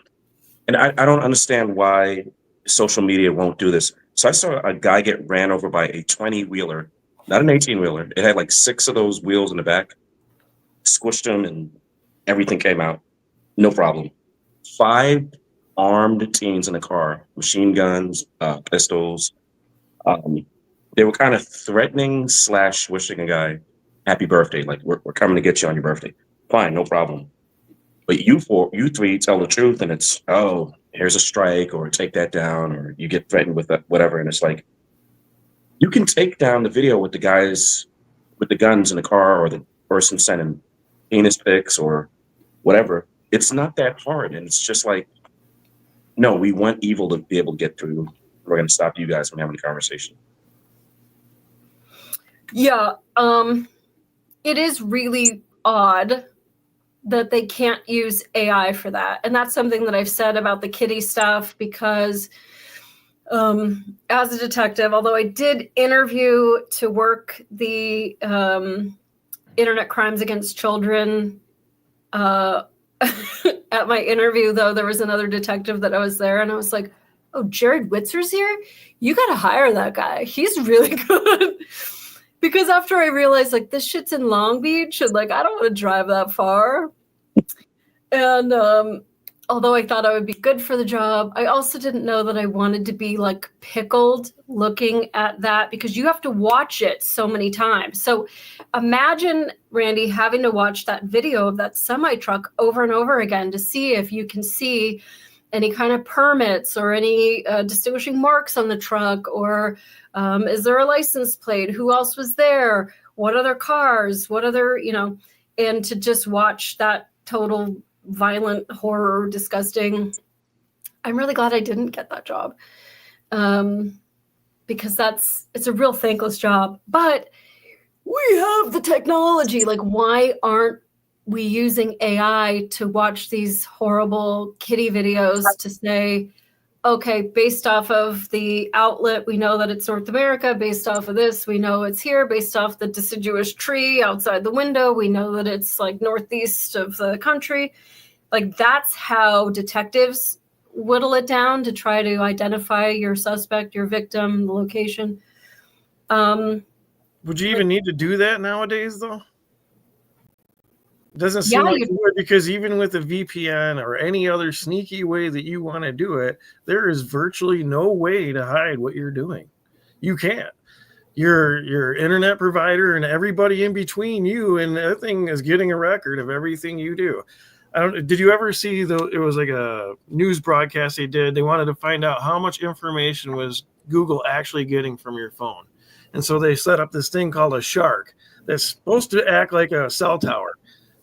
and I don't understand why social media won't do this. So I saw a guy get ran over by a 20-wheeler, not an 18-wheeler. It had like 6 of those wheels in the back, squished him, and everything came out. No problem. 5 armed teens in the car, machine guns, pistols. They were kind of threatening / wishing a guy happy birthday. Like, we're coming to get you on your birthday. Fine, no problem. But you 3 tell the truth, and it's, oh, here's a strike, or take that down, or you get threatened with whatever. And it's like, you can take down the video with the guys with the guns in the car, or the person sending penis pics or whatever. It's not that hard. And it's just like, no, we want evil to be able to get through. We're going to stop you guys from having a conversation. Yeah. It is really odd that they can't use AI for that. And that's something that I've said about the kitty stuff because as a detective, although I did interview to work the internet crimes against children at my interview, though, there was another detective that I was there and I was like, oh, Jared Witzer's here? You got to hire that guy. He's really good. Because after I realized, like, this shit's in Long Beach and, like, I don't want to drive that far. And although I thought I would be good for the job, I also didn't know that I wanted to be, like, pickled looking at that because you have to watch it so many times. So imagine, Randy, having to watch that video of that semi-truck over and over again to see if you can see any kind of permits or any distinguishing marks on the truck, or is there a license plate? Who else was there? What other cars? What other, and to just watch that total violent horror, disgusting. I'm really glad I didn't get that job, because it's a real thankless job. But we have the technology. Like, why aren't we using AI to watch these horrible kitty videos to say, okay, based off of the outlet, we know that it's North America. Based off of this, we know it's here. Based off the deciduous tree outside the window, we know that it's like northeast of the country. Like, that's how detectives whittle it down to try to identify your suspect, your victim, the location. Would you even need to do that nowadays, though? It doesn't seem like you would, because even with a VPN or any other sneaky way that you want to do it, there is virtually no way to hide what you're doing. You can't. Your internet provider and everybody in between you and that thing is getting a record of everything you do. Did you ever see it was like a news broadcast they did? They wanted to find out how much information was Google actually getting from your phone. And so they set up this thing called a shark that's supposed to act like a cell tower.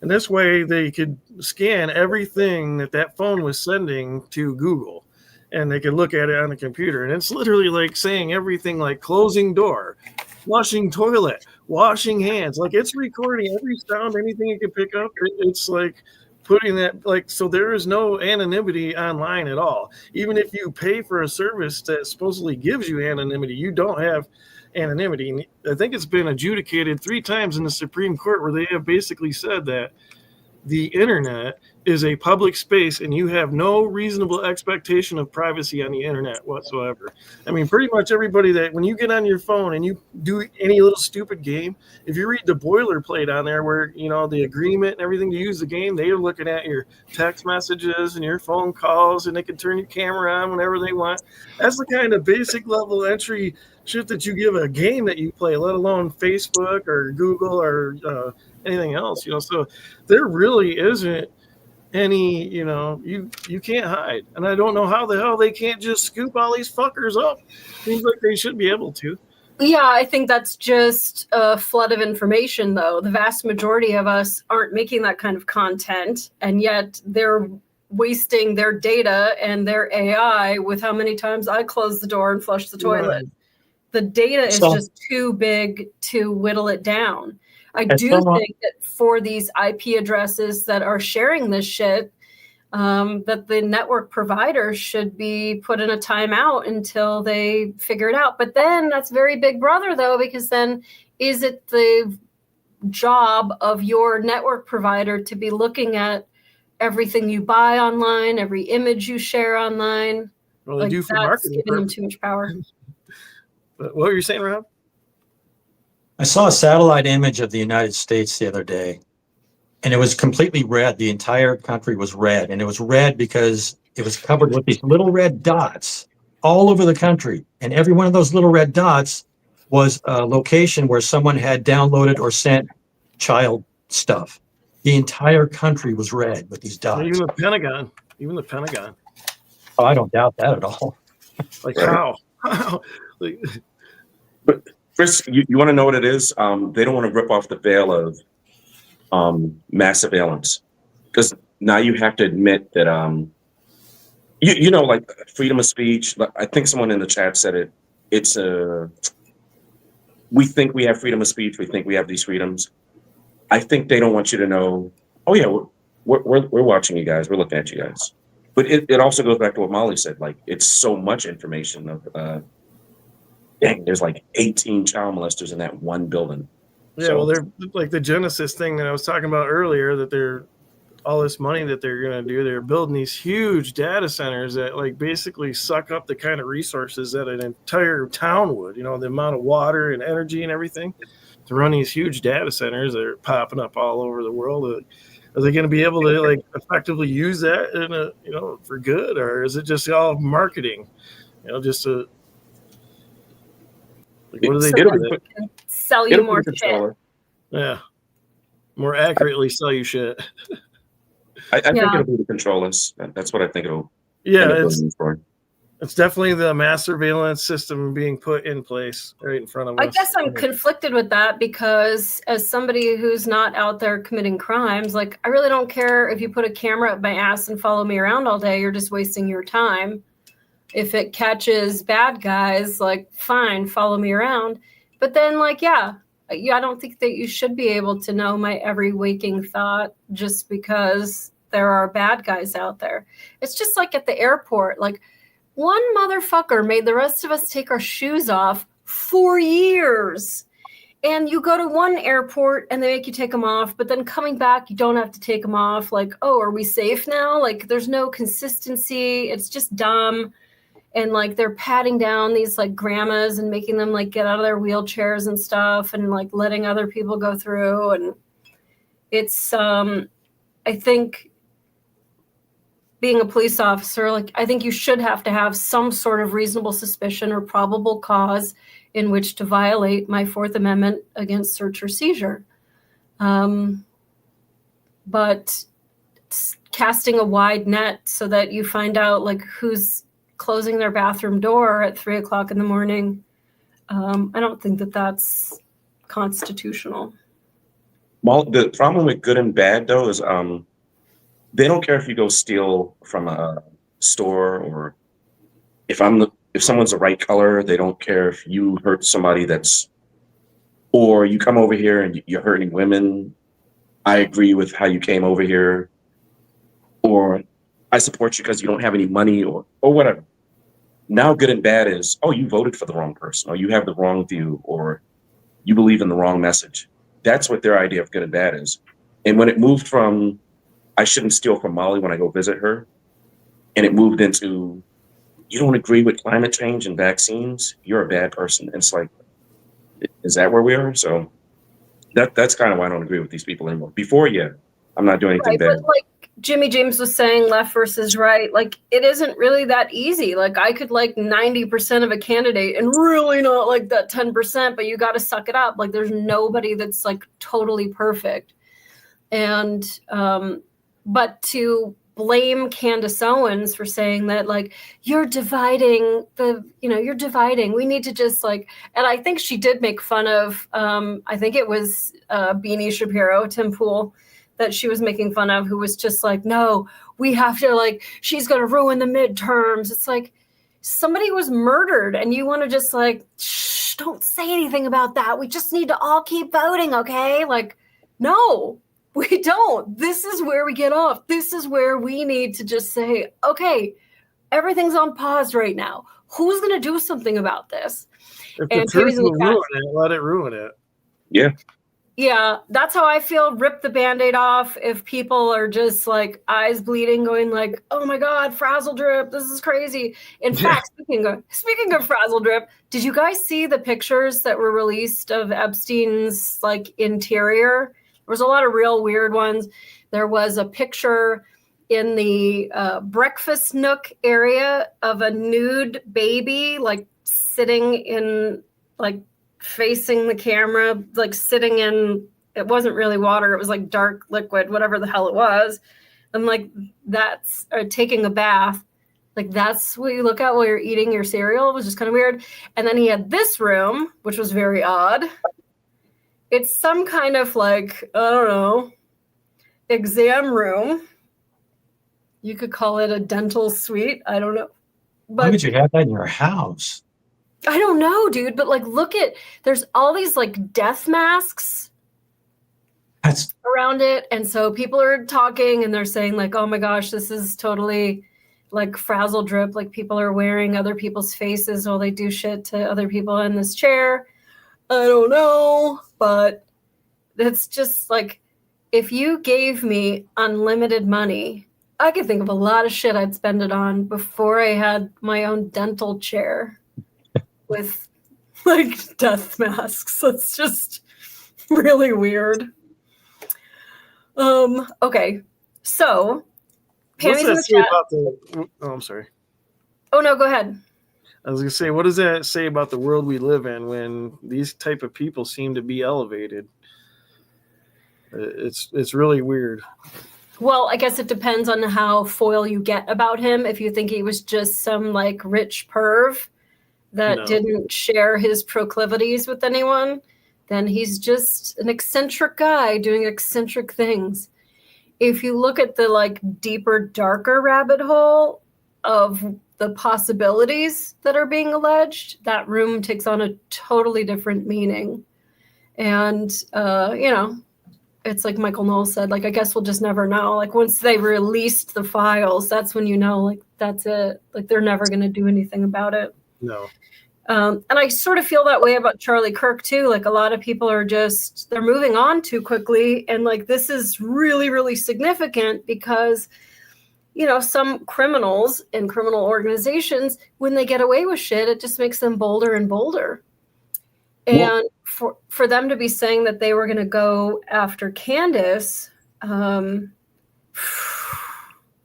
And this way they could scan everything that phone was sending to Google, and they could look at it on the computer. And it's literally like saying everything like closing door, flushing toilet, washing hands. Like, it's recording every sound, anything it can pick up. It's like putting that, like, so there is no anonymity online at all. Even if you pay for a service that supposedly gives you anonymity, you don't have anonymity. And I think it's been adjudicated 3 times in the Supreme Court, where they have basically said that the internet is a public space and you have no reasonable expectation of privacy on the internet whatsoever. I mean, pretty much everybody that when you get on your phone and you do any little stupid game, if you read the boilerplate on there where, the agreement and everything to use the game, they are looking at your text messages and your phone calls, and they can turn your camera on whenever they want. That's the kind of basic level entry shit that you give a game that you play, let alone Facebook or Google or anything else, so there really isn't any, you can't hide. And I don't know how the hell they can't just scoop all these fuckers up. Seems like they should be able to. Yeah, I think that's just a flood of information, though. The vast majority of us aren't making that kind of content, and yet they're wasting their data and their AI with how many times I close the door and flush the toilet. Right. The data is just too big to whittle it down. I do think that for these IP addresses that are sharing this shit, that the network providers should be put in a timeout until they figure it out. But then that's very Big Brother, though, because then is it the job of your network provider to be looking at everything you buy online, every image you share online? Well, they do for marketing. Giving them too much power. What were you saying, Rob? I saw a satellite image of the United States the other day, and it was completely red. The entire country was red, and it was red because it was covered with these little red dots all over the country. And every one of those little red dots was a location where someone had downloaded or sent child stuff. The entire country was red with these dots. Even the Pentagon. Oh, I don't doubt that at all. Like, how? But Chris, you want to know what it is? They don't want to rip off the veil of mass surveillance, because now you have to admit that like freedom of speech. I think someone in the chat said it. It's we think we have freedom of speech. We think we have these freedoms. I think they don't want you to know. Oh yeah, we're watching you guys. We're looking at you guys. But it also goes back to what Molly said. Like, it's so much information of. Dang, there's like 18 child molesters in that one building. Yeah, so, well, they're like the Genesis thing that I was talking about earlier, that they're all this money that they're going to do. They're building these huge data centers that like basically suck up the kind of resources that an entire town would, the amount of water and energy and everything to run these huge data centers that are popping up all over the world. Are they going to be able to like effectively use that in for good, or is it just all marketing? Just a what do they do with it? Sell you more shit. Yeah. More accurately sell you shit. I think it'll be the controllers. That's what I think it'll. Yeah, the building for. it's definitely the mass surveillance system being put in place right in front of us. I guess I'm conflicted with that because as somebody who's not out there committing crimes, like I really don't care if you put a camera up my ass and follow me around all day. You're just wasting your time. If it catches bad guys, like fine, follow me around. But then like, yeah, I don't think that you should be able to know my every waking thought just because there are bad guys out there. It's just like at the airport, like one motherfucker made the rest of us take our shoes off for years. And you go to one airport and they make you take them off, but then coming back, you don't have to take them off. Like, oh, are we safe now? Like there's no consistency. It's just dumb. And like they're patting down these like grandmas and making them like get out of their wheelchairs and stuff and like letting other people go through. And it's I think being a police officer, like I think you should have to have some sort of reasonable suspicion or probable cause in which to violate my Fourth Amendment against search or seizure. But casting a wide net so that you find out like who's closing their bathroom door at 3 o'clock in the morning. I don't think that that's constitutional. Well, the problem with good and bad though is they don't care if you go steal from a store or if someone's the right color. They don't care if you hurt somebody or you come over here and you're hurting women. I agree with how you came over here, or I support you because you don't have any money or whatever. Now good and bad is, oh, you voted for the wrong person, or you have the wrong view, or you believe in the wrong message. That's what their idea of good and bad is. And when it moved from, I shouldn't steal from Molly when I go visit her, and it moved into, you don't agree with climate change and vaccines, you're a bad person. And it's like, is that where we are? So that's kind of why I don't agree with these people anymore. Before, yeah, I'm not doing anything bad. But like Jimmy James was saying, left versus right, like it isn't really that easy. Like I could like 90% of a candidate and really not like that 10%, but you got to suck it up. Like there's nobody that's like totally perfect. And, but to blame Candace Owens for saying that, like, you're dividing, we need to just like, and I think she did make fun of, I think it was Beanie Shapiro, Tim Pool, that she was making fun of, who was just like, no, we have to, like, she's going to ruin the midterms. It's like somebody was murdered and you want to just like, shh, don't say anything about that. We just need to all keep voting. Okay. Like, no, we don't. This is where we get off. This is where we need to just say, okay, everything's on pause right now. Who's going to do something about this? If the truth will ruin it, let it ruin it. Yeah. Yeah, that's how I feel. Rip the Band-Aid off. If people are just like eyes bleeding, going like, oh my God, frazzle drip, this is crazy. In fact, speaking of frazzle drip, did you guys see the pictures that were released of Epstein's like interior? There was a lot of real weird ones. There was a picture in the breakfast nook area of a nude baby, like sitting in, like facing the camera, like sitting in, it wasn't really water. It was like dark liquid, whatever the hell it was. And like that's, or taking a bath. Like that's what you look at while you're eating your cereal. It was just kind of weird. And then he had this room, which was very odd. It's some kind of like, I don't know, exam room. You could call it a dental suite. I don't know. But how could you have that in your house? I don't know, dude. But like, look at, there's all these like death masks around it. And so people are talking and they're saying like, oh my gosh, this is totally like frazzle drip. Like people are wearing other people's faces while they do shit to other people in this chair. I don't know, but it's just like, if you gave me unlimited money, I could think of a lot of shit I'd spend it on before I had my own dental chair with like death masks. That's just really weird. Okay. So What's Pammy's in that the say chat. about the, oh, I'm sorry. Oh no, go ahead. I was gonna say, what does that say about the world we live in when these type of people seem to be elevated? It's really weird. Well, I guess it depends on how foil you get about him. If you think he was just some like rich perv that No. didn't share his proclivities with anyone, then he's just an eccentric guy doing eccentric things. If you look at the like deeper, darker rabbit hole of the possibilities that are being alleged, that room takes on a totally different meaning. And, it's like Michael Knowles said, like, I guess we'll just never know. Like, once they released the files, that's when you know, like, that's it. Like, they're never going to do anything about it. No. And I sort of feel that way about Charlie Kirk, too. Like, a lot of people are just, they're moving on too quickly. And, like, this is really, really significant because, some criminals in criminal organizations, when they get away with shit, it just makes them bolder and bolder. And for them to be saying that they were going to go after Candace, that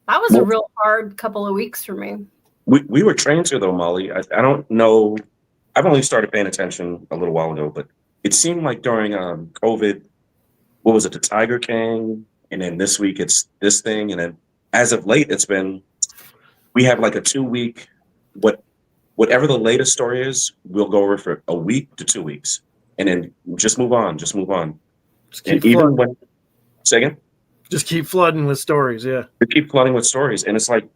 was a real hard couple of weeks for me. We were trained to, though, Molly. I don't know. I've only started paying attention a little while ago, but it seemed like during COVID, what was it, the Tiger King? And then this week it's this thing. And then as of late, we have like a 2-week, whatever the latest story is, we'll go over for a week to 2 weeks. And then just move on. Just And keep even flooding. say again? Just keep flooding with stories, yeah. We keep flooding with stories. And it's like,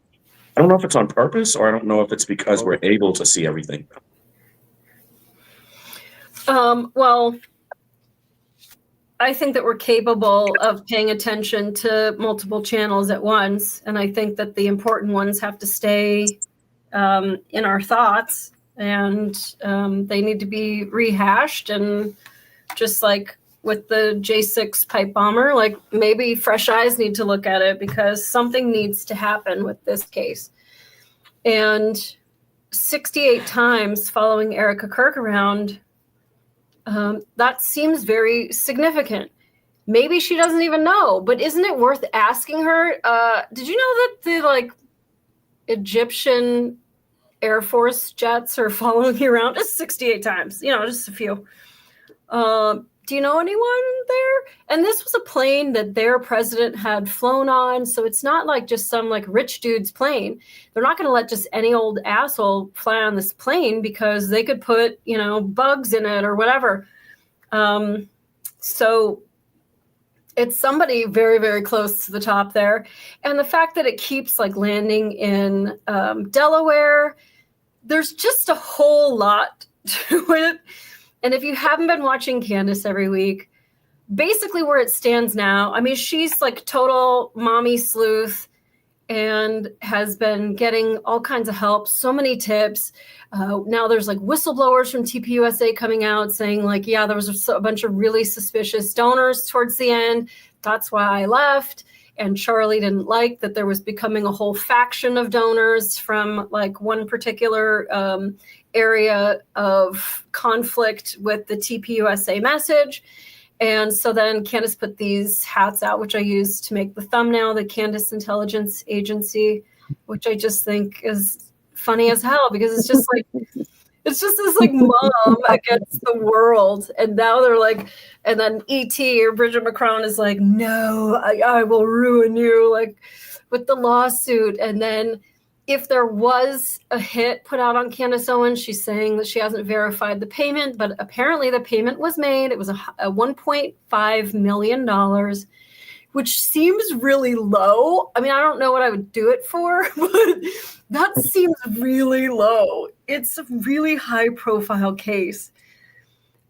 I don't know if it's on purpose or I don't know if it's because we're able to see everything. Well, I think that we're capable of paying attention to multiple channels at once. And I think that the important ones have to stay in our thoughts, and they need to be rehashed. And just like with the J6 pipe bomber, like maybe fresh eyes need to look at it because something needs to happen with this case. And 68 times following Erica Kirk around, that seems very significant. Maybe she doesn't even know, but isn't it worth asking her? Did you know that the Egyptian Air Force jets are following you around? Just 68 times, just a few. Do you know anyone there? And this was a plane that their president had flown on. So it's not like just some like rich dude's plane. They're not going to let just any old asshole fly on this plane because they could put, bugs in it or whatever. So it's somebody very, very close to the top there. And the fact that it keeps like landing in Delaware, there's just a whole lot to it. And if you haven't been watching Candace every week, basically where it stands now, I mean, she's like total mommy sleuth and has been getting all kinds of help, so many tips. Now there's like whistleblowers from TPUSA coming out saying like, yeah, there was a bunch of really suspicious donors towards the end. That's why I left. And Charlie didn't like that there was becoming a whole faction of donors from like one particular area of conflict with the TPUSA message. And so then Candace put these hats out, which I used to make the thumbnail, the Candace Intelligence Agency, which I just think is funny as hell because it's just like, it's just this like mom against the world. And now they're like, and then E.T. or Bridget McCrone is like, no, I will ruin you, like with the lawsuit. And then if there was a hit put out on Candace Owens, she's saying that she hasn't verified the payment, but apparently the payment was made. It was a $1.5 million, which seems really low. I mean, I don't know what I would do it for, but that seems really low. It's a really high profile case.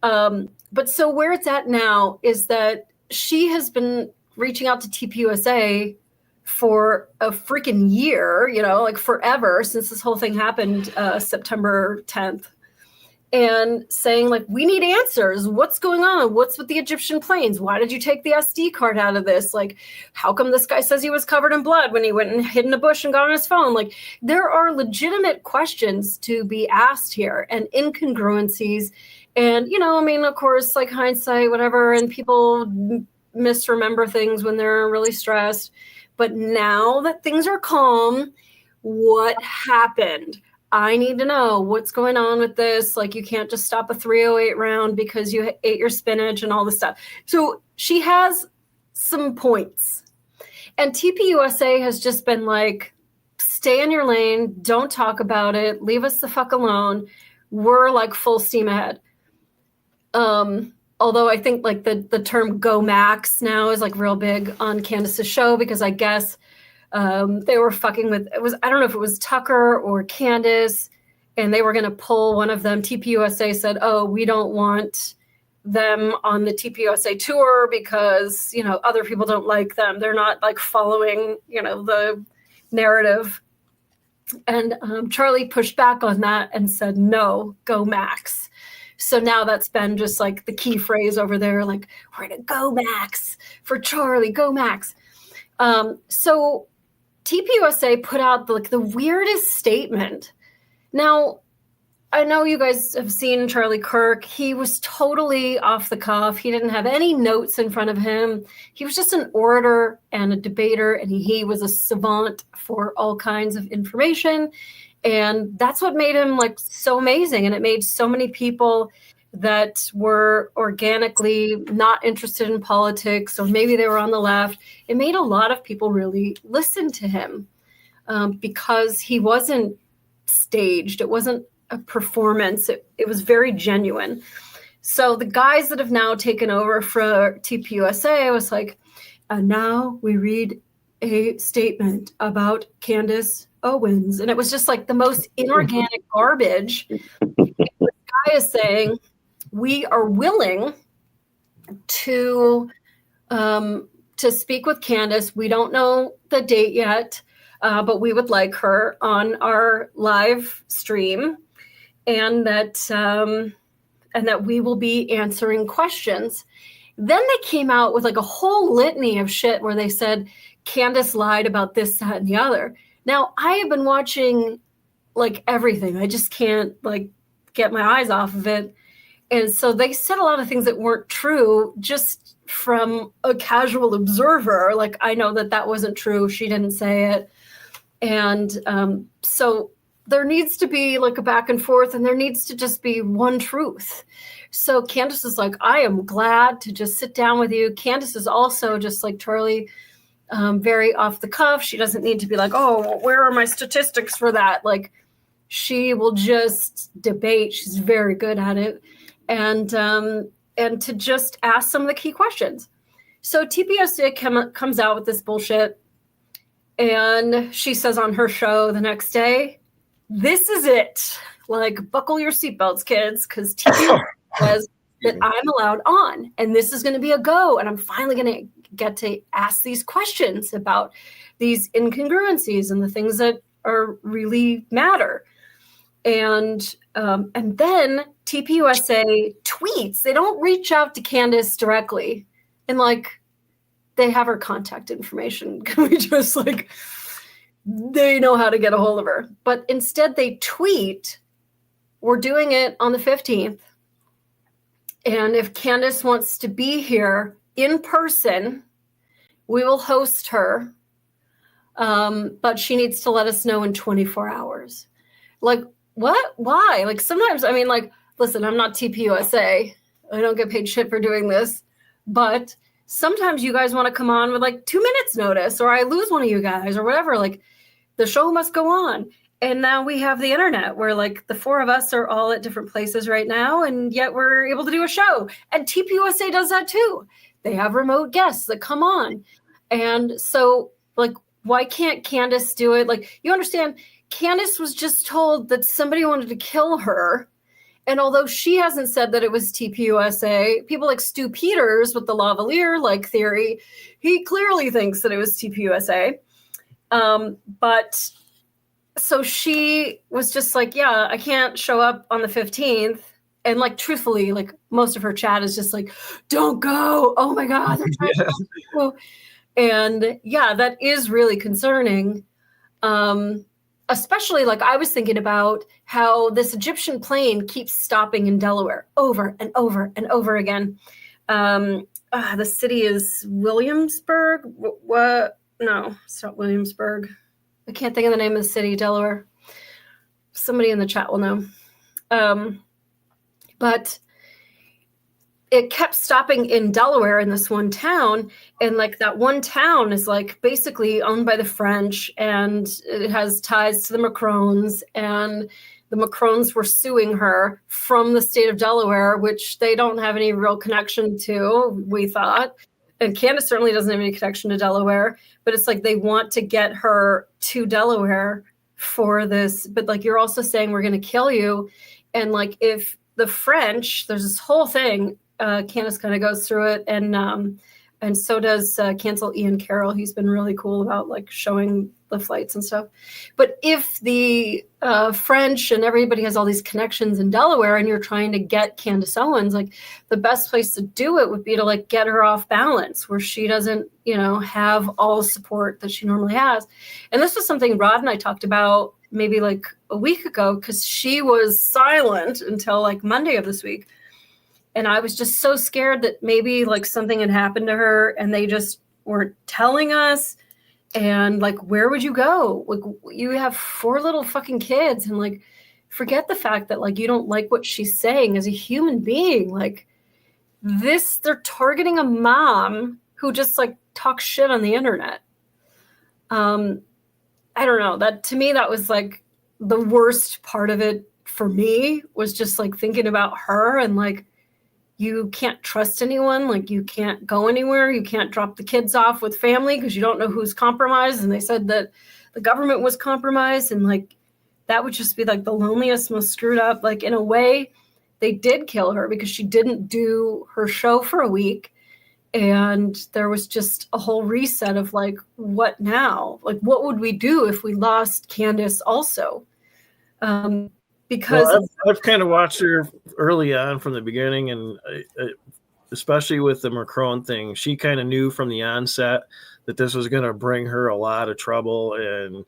But so where it's at now is that she has been reaching out to TPUSA for a freaking year, like forever since this whole thing happened, September 10th, and saying like, we need answers. What's going on? What's with the Egyptian planes? Why did you take the SD card out of this? Like, how come this guy says he was covered in blood when he went and hid in a bush and got on his phone? Like, there are legitimate questions to be asked here and incongruencies. And, of course, like hindsight, whatever, and people misremember things when they're really stressed. But now that things are calm, what happened? I need to know what's going on with this. Like, you can't just stop a 308 round because you ate your spinach and all this stuff. So she has some points. And TPUSA has just been like, stay in your lane, don't talk about it, leave us the fuck alone. We're like full steam ahead. Although I think like the term "go max" now is like real big on Candace's show, because I guess they were fucking with, I don't know if it was Tucker or Candace, and they were going to pull one of them. TPUSA said, oh, we don't want them on the TPUSA tour because, you know, other people don't like them. They're not like following, you know, the narrative. And Charlie pushed back on that and said, no, go Max. So now that's been just like the key phrase over there, like, we're going to go Max for Charlie, go Max. So TPUSA put out the weirdest statement. Now, I know you guys have seen Charlie Kirk. He was totally off the cuff. He didn't have any notes in front of him. He was just an orator and a debater, and he was a savant for all kinds of information. And that's what made him like so amazing. And it made so many people that were organically not interested in politics, or maybe they were on the left. It made a lot of people really listen to him because he wasn't staged. It wasn't a performance. It was very genuine. So the guys that have now taken over for TPUSA was like, and now we read a statement about Candace Owens. And it was just like the most inorganic garbage. The guy is saying, we are willing to speak with Candace. We don't know the date yet, but we would like her on our live stream, and that we will be answering questions. Then they came out with like a whole litany of shit where they said Candace lied about this, that, and the other. Now, I have been watching like everything. I just can't like get my eyes off of it. And so they said a lot of things that weren't true just from a casual observer. Like, I know that wasn't true. She didn't say it. And so there needs to be like a back and forth, and there needs to just be one truth. So Candace is like, I am glad to just sit down with you. Candace is also just like Charlie, very off the cuff. She doesn't need to be like, oh, where are my statistics for that? Like, she will just debate. She's very good at it. And to just ask some of the key questions. So TPUSA comes out with this bullshit, and she says on her show the next day, this is it. Like, buckle your seatbelts, kids, because TPUSA says that I'm allowed on, and this is going to be a go, and I'm finally going to get to ask these questions about these incongruencies and the things that are really matter. And then TPUSA tweets. They don't reach out to Candace directly, and like, they have her contact information. Can we just like, they know how to get a hold of her. But instead they tweet, we're doing it on the 15th. And if Candace wants to be here in person, we will host her. But she needs to let us know in 24 hours. Like, what? Why? Like, sometimes, I mean, like, listen, I'm not TPUSA. I don't get paid shit for doing this. But sometimes you guys want to come on with like 2 minutes notice, or I lose one of you guys or whatever. Like, the show must go on. And now we have the internet where like the four of us are all at different places right now, and yet we're able to do a show. And TPUSA does that too. They have remote guests that come on. And so like, why can't Candace do it? Like, you understand, Candace was just told that somebody wanted to kill her. And although she hasn't said that it was TPUSA, people like Stu Peters with the lavalier like theory, he clearly thinks that it was TPUSA. But so she was just like, yeah, I can't show up on the 15th. And like, truthfully, like most of her chat is just like, don't go. Oh my God. They're trying to go. And yeah, that is really concerning. Especially like, I was thinking about how this Egyptian plane keeps stopping in Delaware over and over and over again. The city is Williamsburg. What? No, it's not Williamsburg. I can't think of the name of the city, Delaware. Somebody in the chat will know. But it kept stopping in Delaware in this one town. And like that one town is like basically owned by the French, and it has ties to the Macrones, and the Macrones were suing her from the state of Delaware, which they don't have any real connection to, we thought. And Candace certainly doesn't have any connection to Delaware, but it's like they want to get her to Delaware for this. But like, you're also saying we're going to kill you. And like, if the French, there's this whole thing, Candace kind of goes through it, and so does Cancel Ian Carroll. He's been really cool about like showing the flights and stuff. But if the French and everybody has all these connections in Delaware, and you're trying to get Candace Owens, like the best place to do it would be to like get her off balance, where she doesn't, you know, have all the support that she normally has. And this was something Rod and I talked about maybe like a week ago, because she was silent until like Monday of this week. And I was just so scared that maybe like something had happened to her and they just weren't telling us. And like, where would you go? Like, you have 4 little fucking kids, and like, forget the fact that like you don't like what she's saying as a human being. Like this, they're targeting a mom who just like talks shit on the internet. I don't know, that to me, that was like the worst part of it for me, was just like thinking about her, and like, you can't trust anyone. Like you can't go anywhere. You can't drop the kids off with family because you don't know who's compromised. And they said that the government was compromised. And like, that would just be like the loneliest, most screwed up. Like in a way, they did kill her because she didn't do her show for a week. And there was just a whole reset of like, what now? Like, what would we do if we lost Candace also? Because I've kind of watched her early on from the beginning, and especially with the Macron thing, she kind of knew from the onset that this was going to bring her a lot of trouble. And,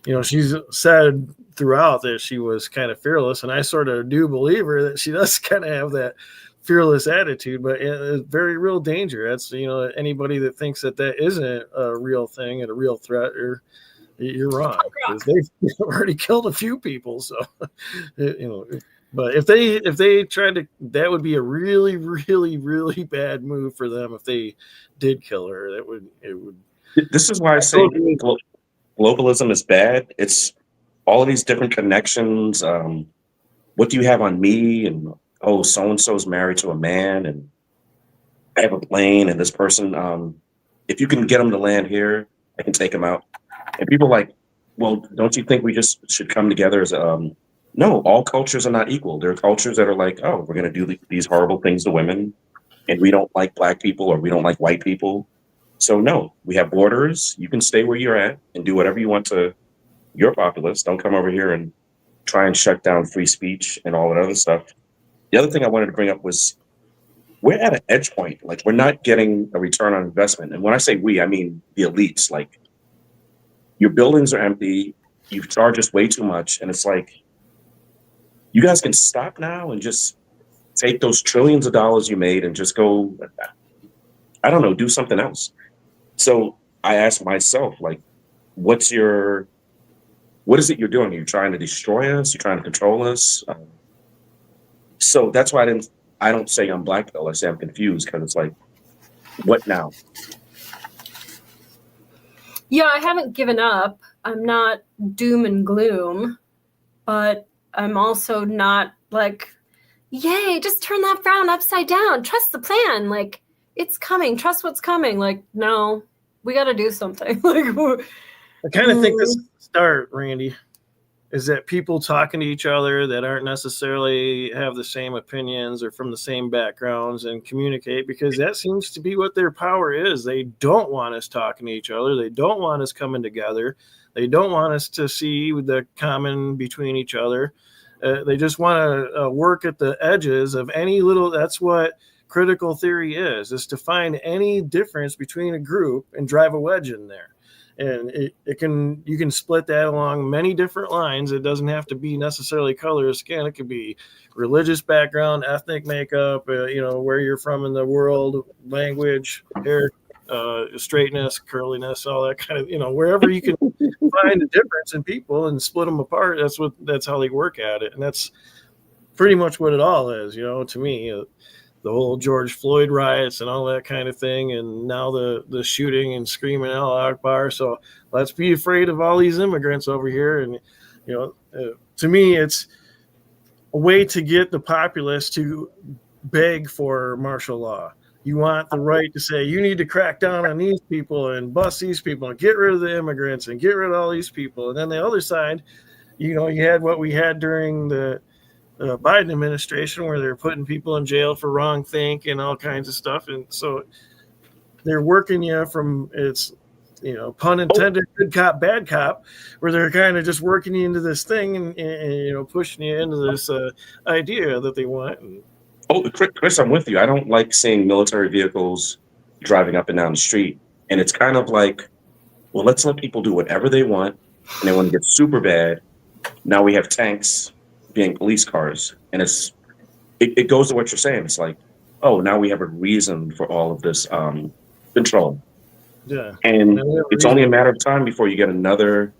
you know, she's said throughout that she was kind of fearless, and I sort of do believe her that she does kind of have that fearless attitude, but it's very real danger. That's, you know, anybody that thinks that that isn't a real thing and a real threat, or you're wrong, because they've already killed a few people. So, you know, but if they tried to, that would be a really, really, really bad move for them if they did kill her. It would. This is why I say globalism is bad. It's all of these different connections. What do you have on me? And oh, so and so's married to a man, and I have a plane, and this person. If you can get them to land here, I can take them out. And people are like, well, don't you think we just should come together as no, all cultures are not equal. There are cultures that are like, oh, we're going to do these horrible things to women, and we don't like black people, or we don't like white people. So no, we have borders. You can stay where you're at and do whatever you want to your populace. Don't come over here and try and shut down free speech and all that other stuff. The other thing I wanted to bring up was we're at an edge point. Like, we're not getting a return on investment. And when I say we, I mean the elites. Like, your buildings are empty. You charge us way too much. And it's like, you guys can stop now and just take those trillions of dollars you made and just go, I don't know, do something else. So I asked myself, like, what is it you're doing? Are you trying to destroy us? You're trying to control us? So that's why I don't say I'm black pill. I say I'm confused, because it's like, what now? Yeah, I haven't given up. I'm not doom and gloom, but I'm also not like, yay, just turn that frown upside down. Trust the plan. Like, it's coming. Trust what's coming. Like, no, we got to do something. Like, I kind of think this is the start, Randy, is that people talking to each other that aren't necessarily have the same opinions or from the same backgrounds and communicate, because that seems to be what their power is. They don't want us talking to each other. They don't want us coming together. They don't want us to see the common between each other. They just want to work at the edges of any little, that's what critical theory is to find any difference between a group and drive a wedge in there. And you can split that along many different lines. It doesn't have to be necessarily color or skin. It could be religious background, ethnic makeup, where you're from in the world, language, hair, straightness, curliness, all that kind of, wherever you can find a difference in people and split them apart. That's how they work at it. And that's pretty much what it all is, to me. the whole George Floyd riots and all that kind of thing, and now the shooting and screaming "Al Akbar." So let's be afraid of all these immigrants over here. And to me, it's a way to get the populace to beg for martial law. You want the right to say you need to crack down on these people and bust these people and get rid of the immigrants and get rid of all these people. And then the other side, you had what we had during the Biden administration, where they're putting people in jail for wrong think and all kinds of stuff. And so they're working you from, it's, pun intended, good cop, bad cop, where they're kind of just working you into this thing and pushing you into this idea that they want. And, Chris, I'm with you. I don't like seeing military vehicles driving up and down the street. And it's kind of like, well, let's let people do whatever they want. And then when it gets super bad, now we have tanks being police cars. And it goes to what you're saying. It's like, oh, now we have a reason for all of this control. Yeah. And it's only a matter of time before you get another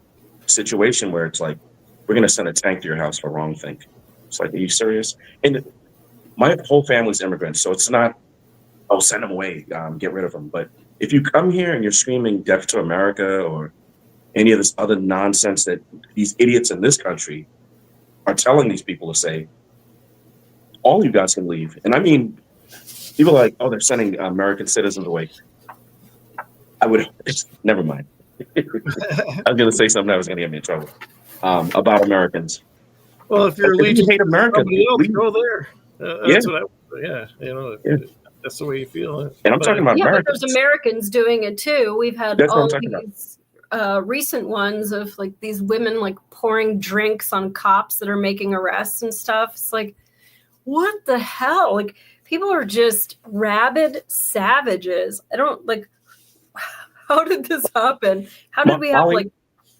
situation where it's like, we're going to send a tank to your house for wrong think. It's like, are you serious? And my whole family's immigrants, so it's not, oh, send them away, get rid of them. But if you come here and you're screaming death to America or any of this other nonsense that these idiots in this country are telling these people to say, all you guys can leave. And I mean, people are like, oh, they're sending American citizens away. I would, never mind. I was going to say something that was going to get me in trouble about Americans. Well, if you're you hate America, go there. That's what that's the way you feel. And I'm talking about Americans. But there's Americans doing it too. We've had That's all these recent ones of like these women like pouring drinks on cops that are making arrests and stuff. It's like, what the hell? Like, people are just rabid savages. I don't like, how did this happen? How did we have like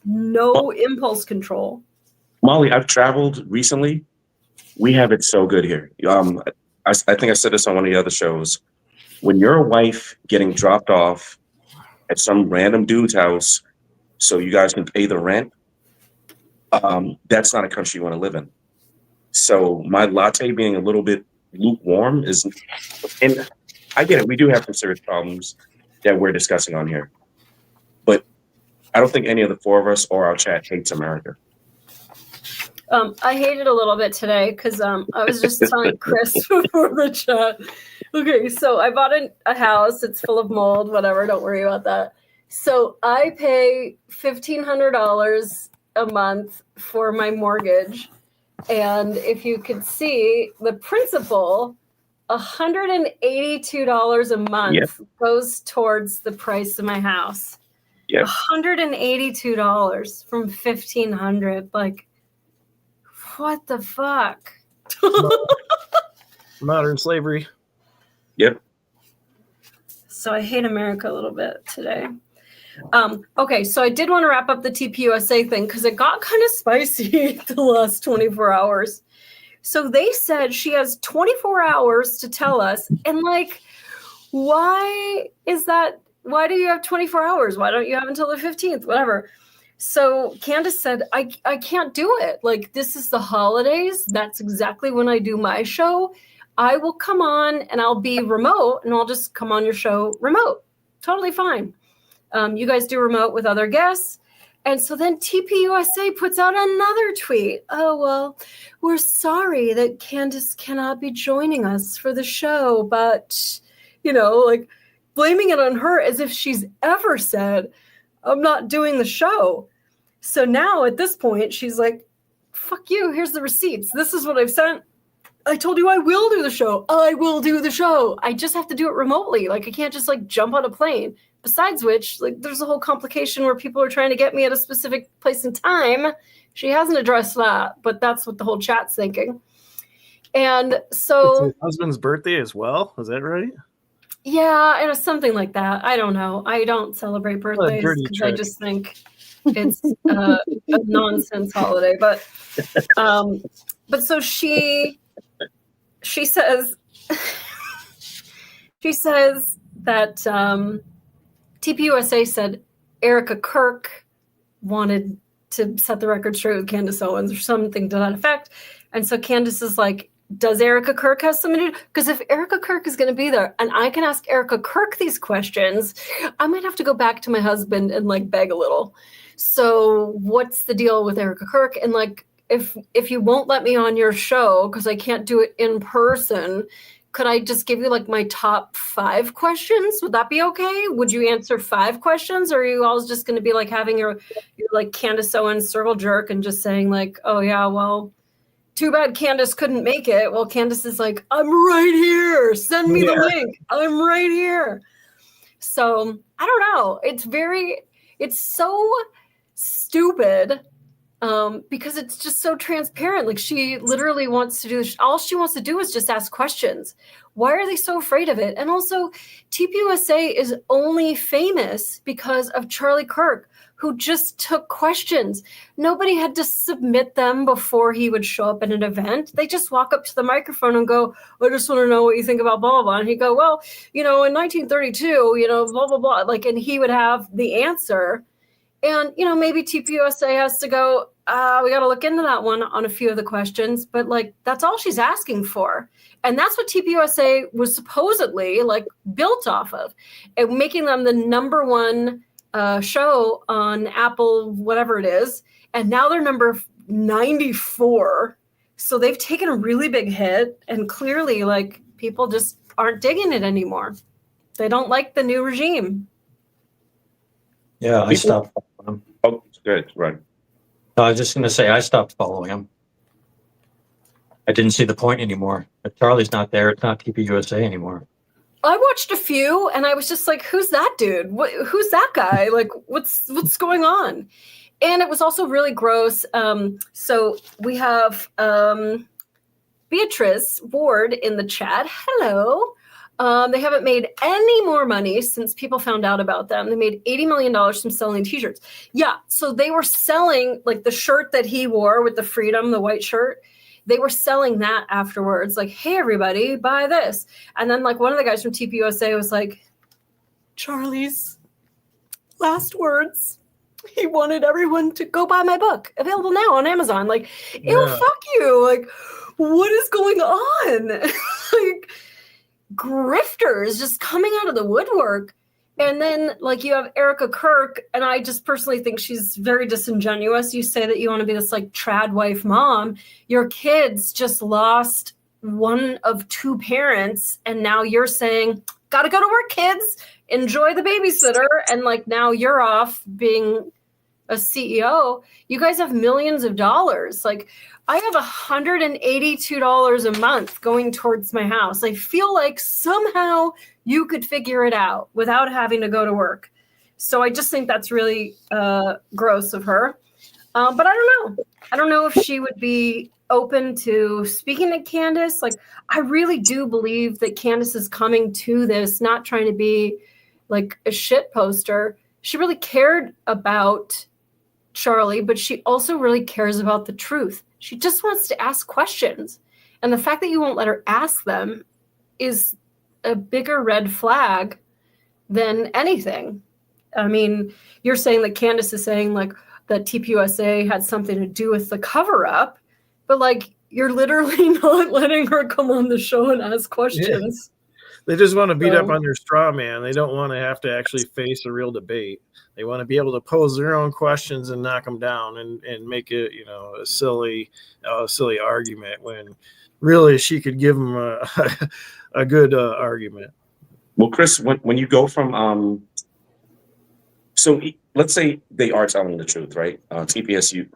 no impulse control? Molly, I've traveled recently. We have it so good here. I think I said this on one of the other shows. When you're a wife getting dropped off at some random dude's house so you guys can pay the rent, that's not a country you want to live in. So my latte being a little bit lukewarm is, and I get it, we do have some serious problems that we're discussing on here. But I don't think any of the four of us or our chat hates America. I hated a little bit today because I was just telling Chris before the chat. Okay, so I bought a house. It's full of mold, whatever. Don't worry about that. So I pay $1,500 a month for my mortgage. And if you could see, the principal, $182 a month goes towards the price of my house. Yeah, $182 from $1,500. Like, what the fuck? Modern slavery. Yep. So I hate America a little bit today. Okay, so I did want to wrap up the TPUSA thing because it got kind of spicy the last 24 hours. So they said she has 24 hours to tell us. And like, why is that? Why do you have 24 hours? Why don't you have until the 15th? Whatever. So Candace said, I can't do it. Like, this is the holidays. That's exactly when I do my show. I will come on and I'll be remote and I'll just come on your show remote. Totally fine. You guys do remote with other guests. And so then TPUSA puts out another tweet. Oh, well, we're sorry that Candace cannot be joining us for the show, but, like blaming it on her as if she's ever said, I'm not doing the show. So now at this point, she's like, fuck you. Here's the receipts. This is what I've sent. I told you I will do the show. I will do the show. I just have to do it remotely. Like, I can't just like jump on a plane. Besides which, like, there's a whole complication where people are trying to get me at a specific place and time. She hasn't addressed that, but that's what the whole chat's thinking. And so, it's her husband's birthday as well. Is that right? Yeah, and it's something like that. I don't know. I don't celebrate birthdays because I just think it's a nonsense holiday. But so she says that TPUSA said Erica Kirk wanted to set the record straight with Candace Owens or something to that effect. And so Candace is like, does Erica Kirk have something to do? Because if Erica Kirk is going to be there and I can ask Erica Kirk these questions, I might have to go back to my husband and like beg a little. So what's the deal with Erica Kirk? And like, if you won't let me on your show because I can't do it in person, could I just give you like my top 5 questions? Would that be okay? Would you answer 5 questions, or are you all just going to be like having your like Candace Owens circle jerk and just saying like, oh yeah, well, too bad Candace couldn't make it. Well, Candace is like, I'm right here. Send me the link. I'm right here. So I don't know. It's so stupid. Because it's just so transparent. Like she literally wants to do, all she wants to do is just ask questions. Why are they so afraid of it? And also TPUSA is only famous because of Charlie Kirk, who just took questions. Nobody had to submit them before he would show up at an event. They just walk up to the microphone and go, I just want to know what you think about blah, blah, blah. And he'd go, well, in 1932, blah, blah, blah. Like, and he would have the answer. And, maybe TPUSA has to go, we got to look into that one on a few of the questions. But, like, that's all she's asking for. And that's what TPUSA was supposedly, like, built off of. And making them the number 1 show on Apple, whatever it is. And now they're number 94. So they've taken a really big hit. And clearly, like, people just aren't digging it anymore. They don't like the new regime. Yeah, I stopped following him. Oh, good, right. No, I was just going to say I stopped following him. I didn't see the point anymore. If Charlie's not there, it's not TPUSA anymore. I watched a few and I was just like, who's that dude? Who's that guy? Like, what's going on? And it was also really gross. So we have Beatrice Ward in the chat. Hello. They haven't made any more money since people found out about them. They made $80 million from selling t-shirts. Yeah, so they were selling like the shirt that he wore with the freedom, the white shirt. They were selling that afterwards. Like, hey, everybody, buy this. And then like one of the guys from TPUSA was like, Charlie's last words. He wanted everyone to go buy my book. Available now on Amazon. Like, ew, fuck you. Like, what is going on? Like, grifters just coming out of the woodwork. And then like you have Erica Kirk, and I just personally think she's very disingenuous. You say that you want to be this like trad wife mom. Your kids just lost one of 2 parents, and now you're saying, gotta go to work, kids, enjoy the babysitter. And like now you're off being a CEO. You guys have millions of dollars. Like, I have $182 a month going towards my house. I feel like somehow you could figure it out without having to go to work. So I just think that's really gross of her. But I don't know. I don't know if she would be open to speaking to Candace. Like, I really do believe that Candace is coming to this, not trying to be like a shit poster. She really cared about Charlie, but she also really cares about the truth. She just wants to ask questions. And the fact that you won't let her ask them is a bigger red flag than anything. I mean, you're saying that Candace is saying like that TPUSA had something to do with the cover up, but like you're literally not letting her come on the show and ask questions. Yeah. They just want to beat up on their straw man. They don't want to have to actually face a real debate. They want to be able to pose their own questions and knock them down and make it, a silly argument when really she could give them a good argument. Well, Chris, when you go from so let's say they are telling the truth, right? TPSU,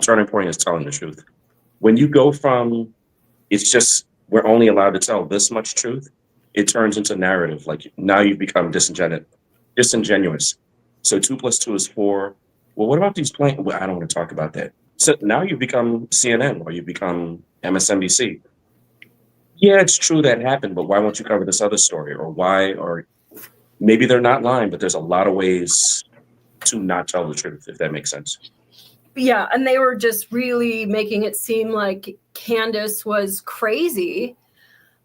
Turning Point is telling the truth. When you go from it's just we're only allowed to tell this much truth, it turns into narrative. Like now you've become disingenuous. So 2 + 2 is 4. Well, what about these planes? Well, I don't want to talk about that. So now you become CNN or you become MSNBC. Yeah, it's true that happened, but why won't you cover this other story? Or why? Or maybe they're not lying, but there's a lot of ways to not tell the truth, if that makes sense. Yeah, and they were just really making it seem like Candace was crazy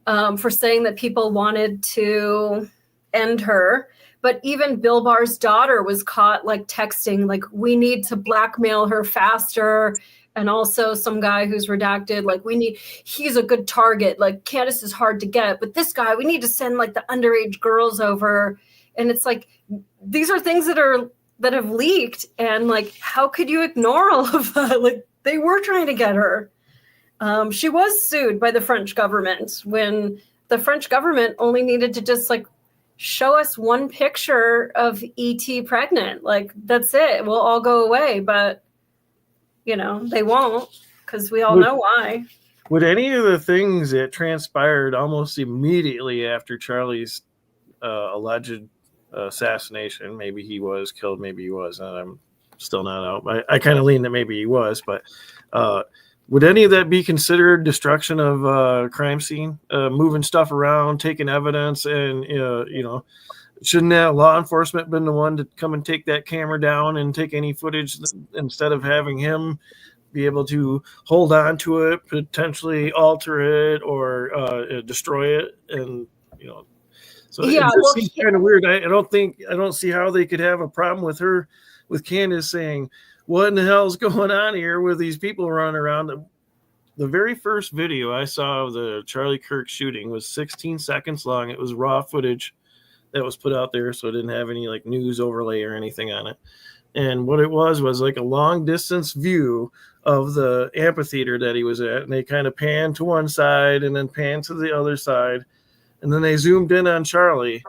for saying that people wanted to end her. But even Bill Barr's daughter was caught like texting, like, we need to blackmail her faster. and also some guy who's redacted. Like, he's a good target. Like, Candace is hard to get, but this guy, we need to send like the underage girls over. And it's like, these are things that have leaked, and like, how could you ignore all of that? Like, they were trying to get her. She was sued by the French government when the French government only needed to just like show us one picture of ET pregnant. Like, that's it. We'll all go away. But, you know, they won't, because we all know why. Would any of the things that transpired almost immediately after Charlie's alleged assassination, maybe he was killed, maybe he wasn't, I'm still not out. I kind of lean that maybe he was, but would any of that be considered destruction of crime scene, moving stuff around, taking evidence, and shouldn't that law enforcement been the one to come and take that camera down and take any footage instead of having him be able to hold on to it, potentially alter it, or destroy it? And so Yeah, it just seems kind of weird. I don't see how they could have a problem with Candace saying, what in the hell is going on here with these people running around? The very first video I saw of the Charlie Kirk shooting was 16 seconds long. It was raw footage that was put out there, so it didn't have any like news overlay or anything on it. And what it was like a long distance view of the amphitheater that he was at, and they kind of panned to one side and then panned to the other side, and then they zoomed in on Charlie,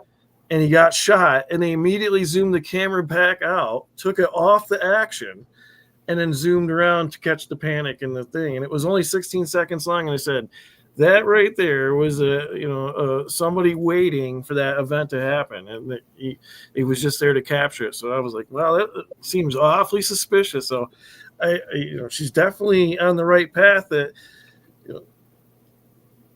and he got shot, and they immediately zoomed the camera back out, took it off the action, and then zoomed around to catch the panic and the thing. And it was only 16 seconds long, and I said, that right there was somebody waiting for that event to happen, and he was just there to capture it. So I was like, well, that seems awfully suspicious. So she's definitely on the right path. That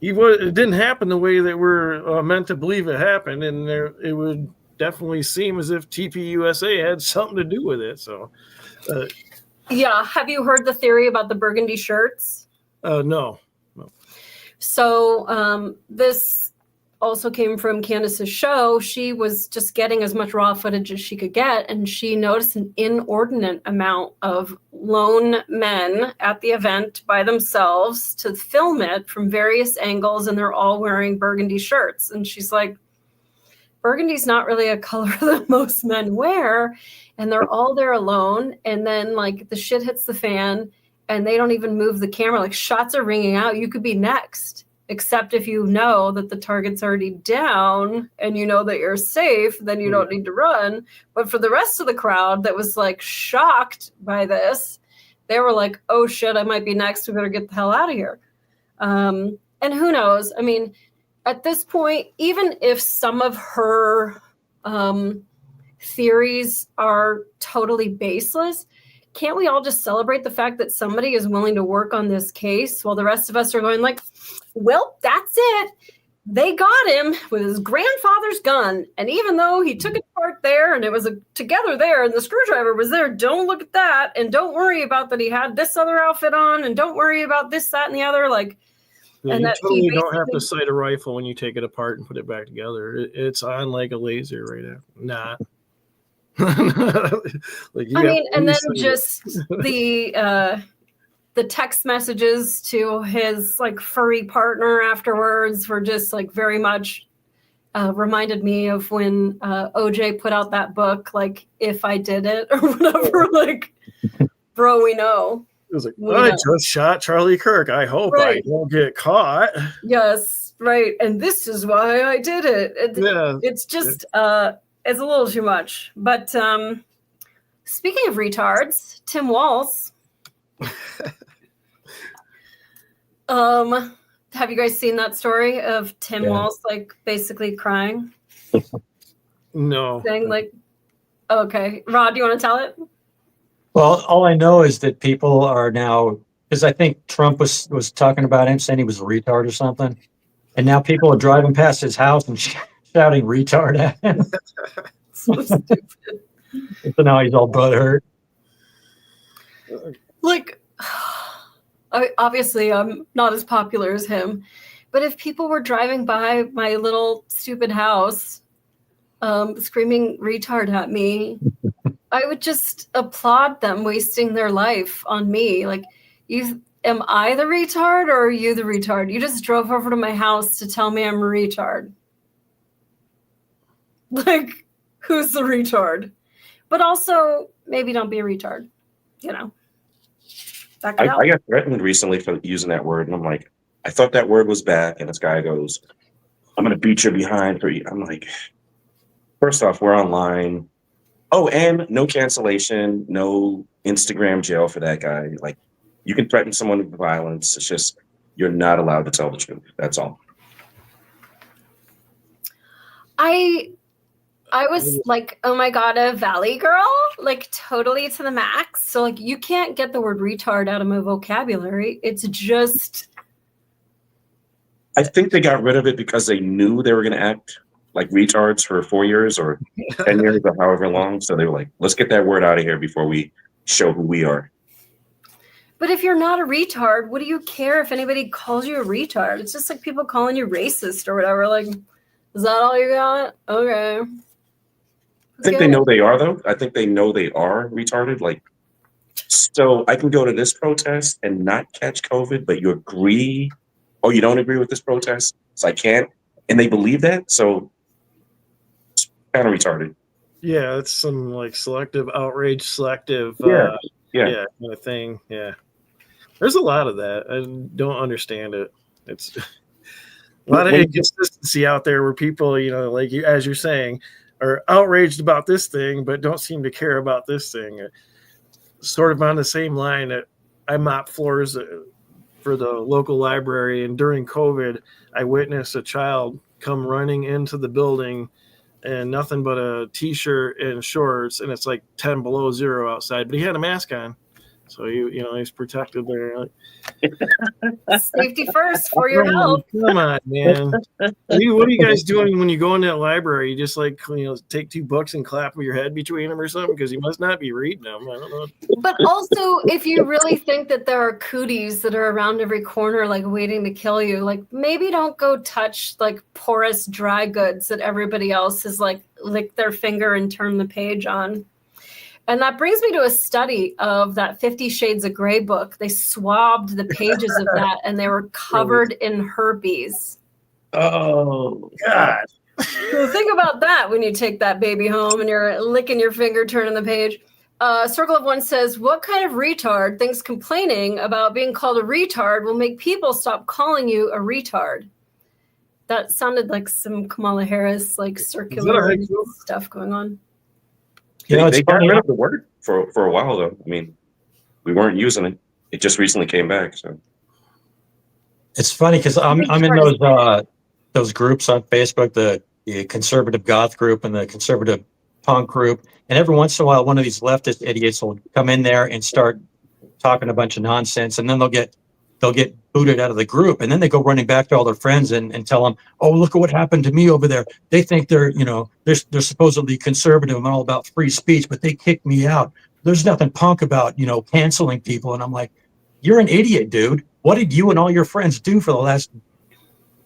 it didn't happen the way that we're meant to believe it happened, and it would definitely seem as if TPUSA had something to do with it. So, yeah. Have you heard the theory about the burgundy shirts? No. So this also came from Candace's show. She was just getting as much raw footage as she could get, and she noticed an inordinate amount of lone men at the event by themselves to film it from various angles, and they're all wearing burgundy shirts. And she's like, burgundy's not really a color that most men wear, and they're all there alone. And then like the shit hits the fan, and they don't even move the camera. Like, shots are ringing out. You could be next, except if you know that the target's already down and you know that you're safe, then you don't need to run. But for the rest of the crowd that was like shocked by this, they were like, oh shit, I might be next. We better get the hell out of here. And who knows? I mean, at this point, even if some of her theories are totally baseless, can't we all just celebrate the fact that somebody is willing to work on this case while the rest of us are going like, well, that's it. They got him with his grandfather's gun. And even though he took it apart there and it was together there and the screwdriver was there, don't look at that. And don't worry about that he had this other outfit on. And don't worry about this, that, and the other. Like, and you totally don't have to sight a rifle when you take it apart and put it back together. It's on like a laser right now. Not. Like, I mean, and then just the text messages to his like furry partner afterwards were just like very much reminded me of when OJ put out that book, like If I Did It or whatever. Like, bro, we know. It was like, I just shot Charlie Kirk. I hope I won't get caught. Yes, right. And this is why I did it. It's just it's a little too much. But speaking of retards, Tim Walz. Have you guys seen that story of Tim Walz like basically crying? No. Saying like, okay, Rod, do you want to tell it? Well, all I know is that people are now, because I think Trump was talking about him, saying he was a retard or something, and now people are driving past his house and shouting retard at him. So stupid. So now he's all butthurt. Like, obviously I'm not as popular as him, but if people were driving by my little stupid house screaming retard at me, I would just applaud them wasting their life on me. Like, Am I the retard or are you the retard? You just drove over to my house to tell me I'm a retard. Like, who's the retard? But also, maybe don't be a retard. You know, that could help. I got threatened recently for using that word, and I'm like, I thought that word was back, and this guy goes, I'm going to beat your behind for you. I'm like, first off, we're online. Oh, and no cancellation, no Instagram jail for that guy. Like, you can threaten someone with violence. It's just, you're not allowed to tell the truth. That's all. I was like, oh my God, a Valley girl, like totally to the max. So like, you can't get the word retard out of my vocabulary. It's just. I think they got rid of it because they knew they were going to act like retards for 4 years or 10 years or however long. So they were like, let's get that word out of here before we show who we are. But if you're not a retard, what do you care if anybody calls you a retard? It's just like people calling you racist or whatever. Like, is that all you got? Okay. I think they know they are, though. I think they know they are retarded. Like, so I can go to this protest and not catch COVID, but you agree, or you don't agree with this protest, so I can't. And they believe that, so it's kind of retarded. Yeah, it's some like selective outrage, selective Yeah, kind of thing. Yeah. There's a lot of that. I don't understand it. It's a lot of inconsistency out there where people, you know, like you, as you're saying, are outraged about this thing, but don't seem to care about this thing. Sort of on the same line that I mop floors for the local library, and during COVID, I witnessed a child come running into the building and nothing but a t-shirt and shorts, and it's like 10 below zero outside, but he had a mask on. So he's protected there. Safety first for your health. Come on, man. What are you guys doing when you go in that library? You just like take 2 books and clap with your head between them or something, because you must not be reading them. I don't know. But also, if you really think that there are cooties that are around every corner, like waiting to kill you, like maybe don't go touch like porous dry goods that everybody else has like licked their finger and turned the page on. And that brings me to a study of that 50 Shades of Grey book. They swabbed the pages of that, and they were covered in herpes. Oh, God. So think about that when you take that baby home and you're licking your finger, turning the page. Circle of One says, what kind of retard thinks complaining about being called a retard will make people stop calling you a retard? That sounded like some Kamala Harris, like circular stuff going on. They got rid of the word for a while, though. I mean, we weren't using it. It just recently came back. So it's funny because I'm in those groups on Facebook, the conservative goth group and the conservative punk group, and every once in a while, one of these leftist idiots will come in there and start talking a bunch of nonsense, and then they'll get booted out of the group, and then they go running back to all their friends and tell them, oh, look at what happened to me over there. They think they're supposedly conservative and all about free speech, but they kicked me out. There's nothing punk about, canceling people. And I'm like, you're an idiot, dude. What did you and all your friends do for the last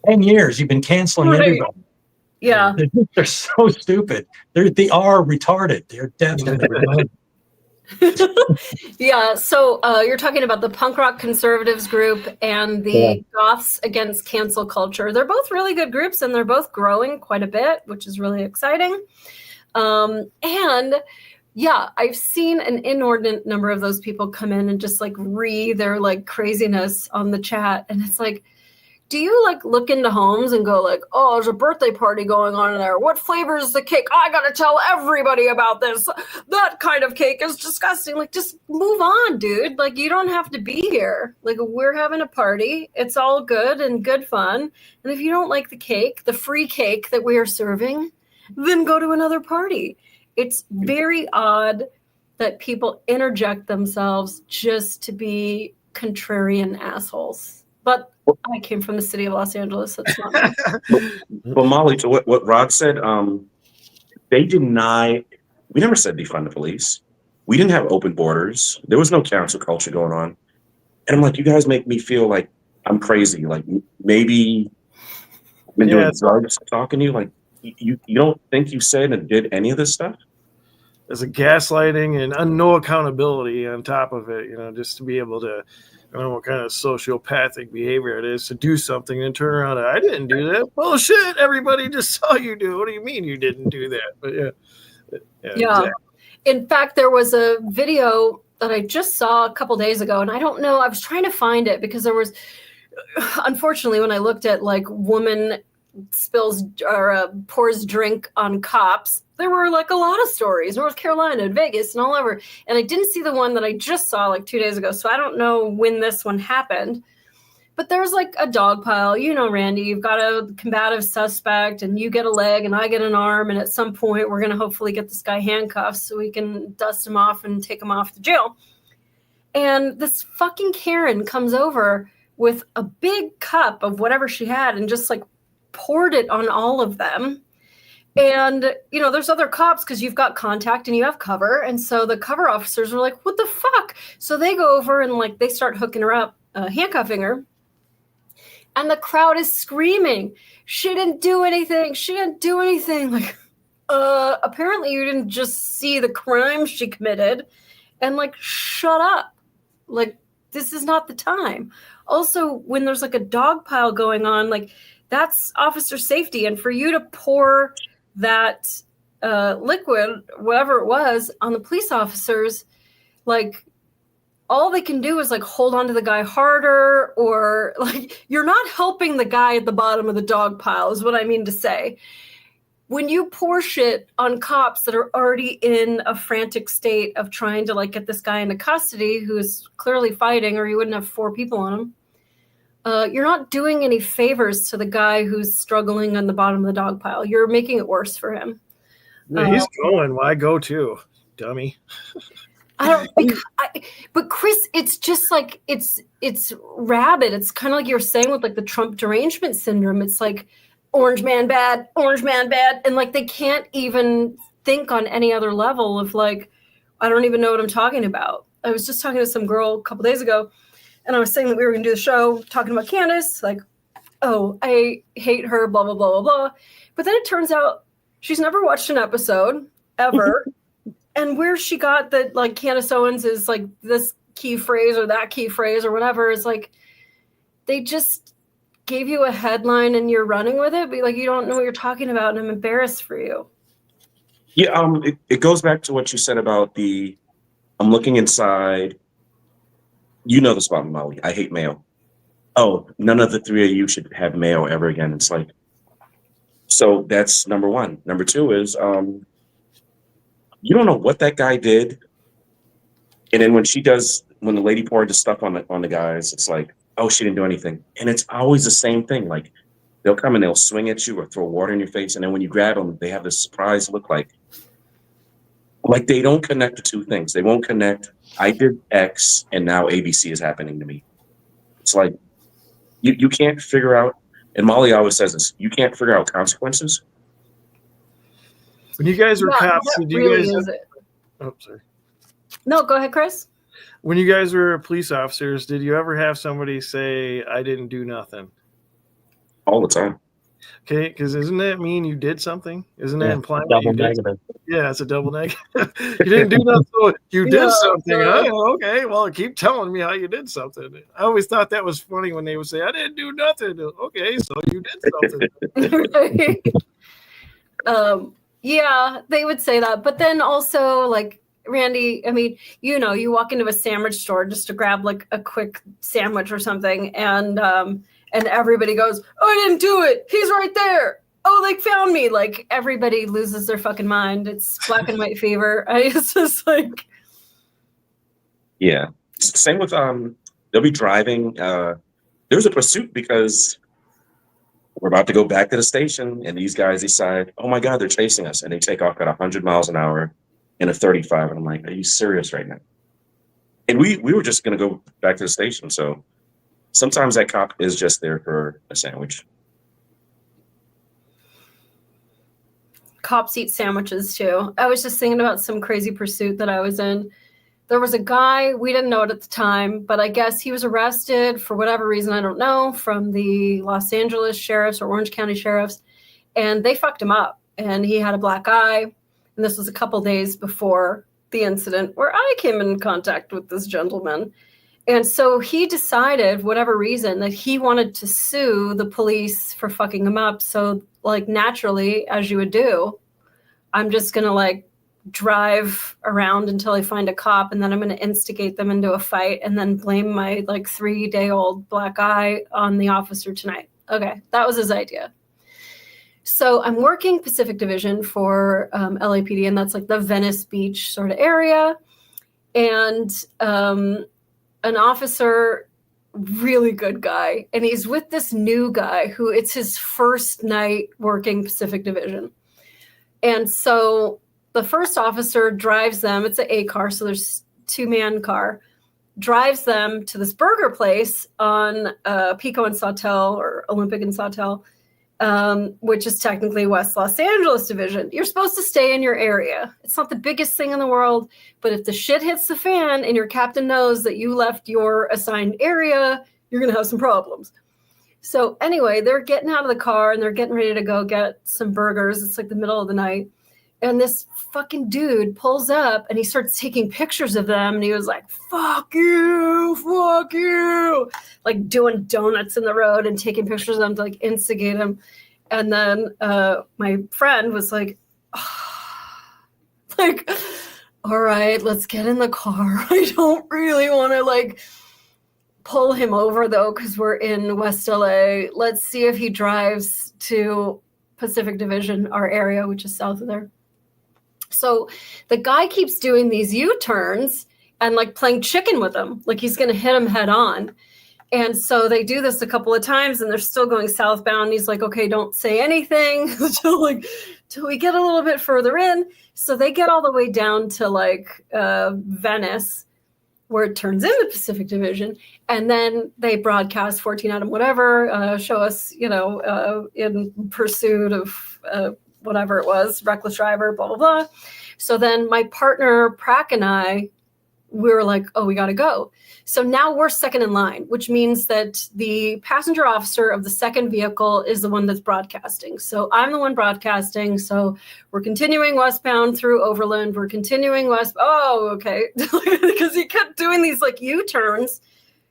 10 years? You've been canceling everybody. Yeah. They're so stupid. They are retarded. They're definitely retarded. Yeah, so you're talking about the punk rock conservatives group and the goths against cancel culture. They're both really good groups, and they're both growing quite a bit, which is really exciting. And yeah, I've seen an inordinate number of those people come in and just like their like craziness on the chat, and it's like, do you like look into homes and go like, oh, there's a birthday party going on in there. What flavor is the cake? I got to tell everybody about this. That kind of cake is disgusting. Like, just move on, dude. Like, you don't have to be here. Like, we're having a party. It's all good and good fun. And if you don't like the cake, the free cake that we are serving, then go to another party. It's very odd that people interject themselves just to be contrarian assholes. But I came from the city of Los Angeles. So it's not. Well, Molly, to what Rod said, they deny. We never said defund the police. We didn't have open borders. There was no cancel culture going on. And I'm like, you guys make me feel like I'm crazy. Like maybe I've been doing drugs talking to you. Like you don't think you said and did any of this stuff? as a gaslighting and no accountability on top of it, just to be able to, I don't know what kind of sociopathic behavior it is to do something and turn around and I didn't do that. Bullshit. Everybody just saw you do. What do you mean you didn't do that? But yeah. Exactly. In fact, there was a video that I just saw a couple days ago, and I don't know, I was trying to find it because there was, unfortunately, when I looked at like woman spills or pours drink on cops, there were like a lot of stories, North Carolina, Vegas, and all over. And I didn't see the one that I just saw like 2 days ago, so I don't know when this one happened. But there's like a dog pile, Randy, you've got a combative suspect and you get a leg and I get an arm. And at some point we're going to hopefully get this guy handcuffed so we can dust him off and take him off to jail. And this fucking Karen comes over with a big cup of whatever she had and just like poured it on all of them. And, there's other cops because you've got contact and you have cover. And so the cover officers were like, what the fuck? So they go over and like they start hooking her up, handcuffing her. And the crowd is screaming, she didn't do anything. She didn't do anything. Like, apparently you didn't just see the crime she committed and like, shut up. Like, this is not the time. Also, when there's like a dog pile going on, like that's officer safety. And for you to pour that liquid, whatever it was, on the police officers, like, all they can do is like hold on to the guy harder, or like you're not helping the guy at the bottom of the dog pile is what I mean to say. When you pour shit on cops that are already in a frantic state of trying to like get this guy into custody who is clearly fighting, or you wouldn't have 4 people on him, you're not doing any favors to the guy who's struggling on the bottom of the dog pile. You're making it worse for him. Yeah, he's going. Why go too, dummy? I don't think, but Chris, it's just like, it's rabid. It's kind of like you were saying with like the Trump derangement syndrome. It's like orange man bad. And like, they can't even think on any other level of like, I don't even know what I'm talking about. I was just talking to some girl a couple days ago and I was saying that we were going to do the show talking about Candace, like, oh, I hate her, blah, blah, blah, blah, blah. But then it turns out she's never watched an episode ever. And where she got that, like, Candace Owens is, like, this key phrase or that key phrase or whatever is, like, they just gave you a headline and you're running with it. But, like, you don't know what you're talking about, and I'm embarrassed for you. Yeah, it goes back to what you said about I'm looking inside. You know this about me, Molly. I hate mayo. Oh, none of the 3 of you should have mayo ever again. It's like, so that's number 1. Number 2 is, you don't know what that guy did. And then when the lady poured the stuff on the guys, it's like, oh, she didn't do anything. And it's always the same thing. Like, they'll come and they'll swing at you or throw water in your face. And then when you grab them, they have this surprise look like they don't connect the 2 things. They won't connect, I did X and now ABC is happening to me. It's like, you can't figure out, and Molly always says this, you can't figure out consequences. When you guys were cops, did you really guys? Oh, sorry. No, go ahead, Chris. When you guys were police officers, did you ever have somebody say, I didn't do nothing? All the time. Okay, because isn't that mean you did something? Isn't that implying double that you negative. did? Yeah, it's a double negative. You didn't do nothing, so you did something. Oh, okay, well, keep telling me how you did something. I always thought that was funny when they would say, I didn't do nothing. Okay, so you did something. Right. Yeah, they would say that. But then also, like, Randy, I mean, you walk into a sandwich store just to grab like a quick sandwich or something, and everybody goes, oh, I didn't do it. He's right there. Oh, they found me. Like, everybody loses their fucking mind. It's black and white fever. It's just like. Yeah. Same with, they'll be driving. There was a pursuit because we're about to go back to the station, and these guys decide, oh my God, they're chasing us. And they take off at 100 miles an hour in a 35. And I'm like, are you serious right now? And we were just going to go back to the station. So sometimes that cop is just there for a sandwich. Cops eat sandwiches too. I was just thinking about some crazy pursuit that I was in. There was a guy, we didn't know it at the time, but I guess he was arrested for whatever reason, I don't know, from the Los Angeles sheriffs or Orange County sheriffs, and they fucked him up. And he had a black eye, And this was a couple days before the incident where I came in contact with this gentleman. And so he decided, whatever reason, that he wanted to sue the police for fucking him up. So, like, naturally, as you would do, I'm just going to, like, drive around until I find a cop, and then I'm going to instigate them into a fight and then blame my, like, 3-day-old black eye on the officer tonight. Okay, that was his idea. So I'm working Pacific Division for LAPD, and that's, like, the Venice Beach sort of area. And an officer, really good guy, and he's with this new guy who it's his first night working Pacific Division. And so the first officer drives them, it's an A car, so there's 2-man car, drives them to this burger place on Pico and Sawtelle, or Olympic and Sawtelle, which is technically West Los Angeles Division. You're supposed to stay in your area. It's not the biggest thing in the world, but if the shit hits the fan and your captain knows that you left your assigned area, you're going to have some problems. So anyway, they're getting out of the car and they're getting ready to go get some burgers. It's like the middle of the night. And this fucking dude pulls up and he starts taking pictures of them. And he was like, fuck you, like doing donuts in the road and taking pictures of them to like instigate him. And then my friend was like, like, all right, let's get in the car. I don't really want to like pull him over though, because we're in West LA. Let's see if he drives to Pacific Division, our area, which is south of there. So the guy keeps doing these U-turns and like playing chicken with him, like he's going to hit him head on. And so they do this a couple of times and they're still going southbound. He's like, okay, don't say anything till we get a little bit further in. So they get all the way down to like Venice, where it turns into Pacific Division. And then they broadcast 14 Adam, whatever, show us, in pursuit of whatever it was, reckless driver, blah, blah, blah. So then my partner, Prack, and I, we were like, oh, we got to go. So now we're second in line, which means that the passenger officer of the second vehicle is the one that's broadcasting. So I'm the one broadcasting. So we're continuing westbound through Overland. We're continuing west. Oh, okay. Because he kept doing these like U-turns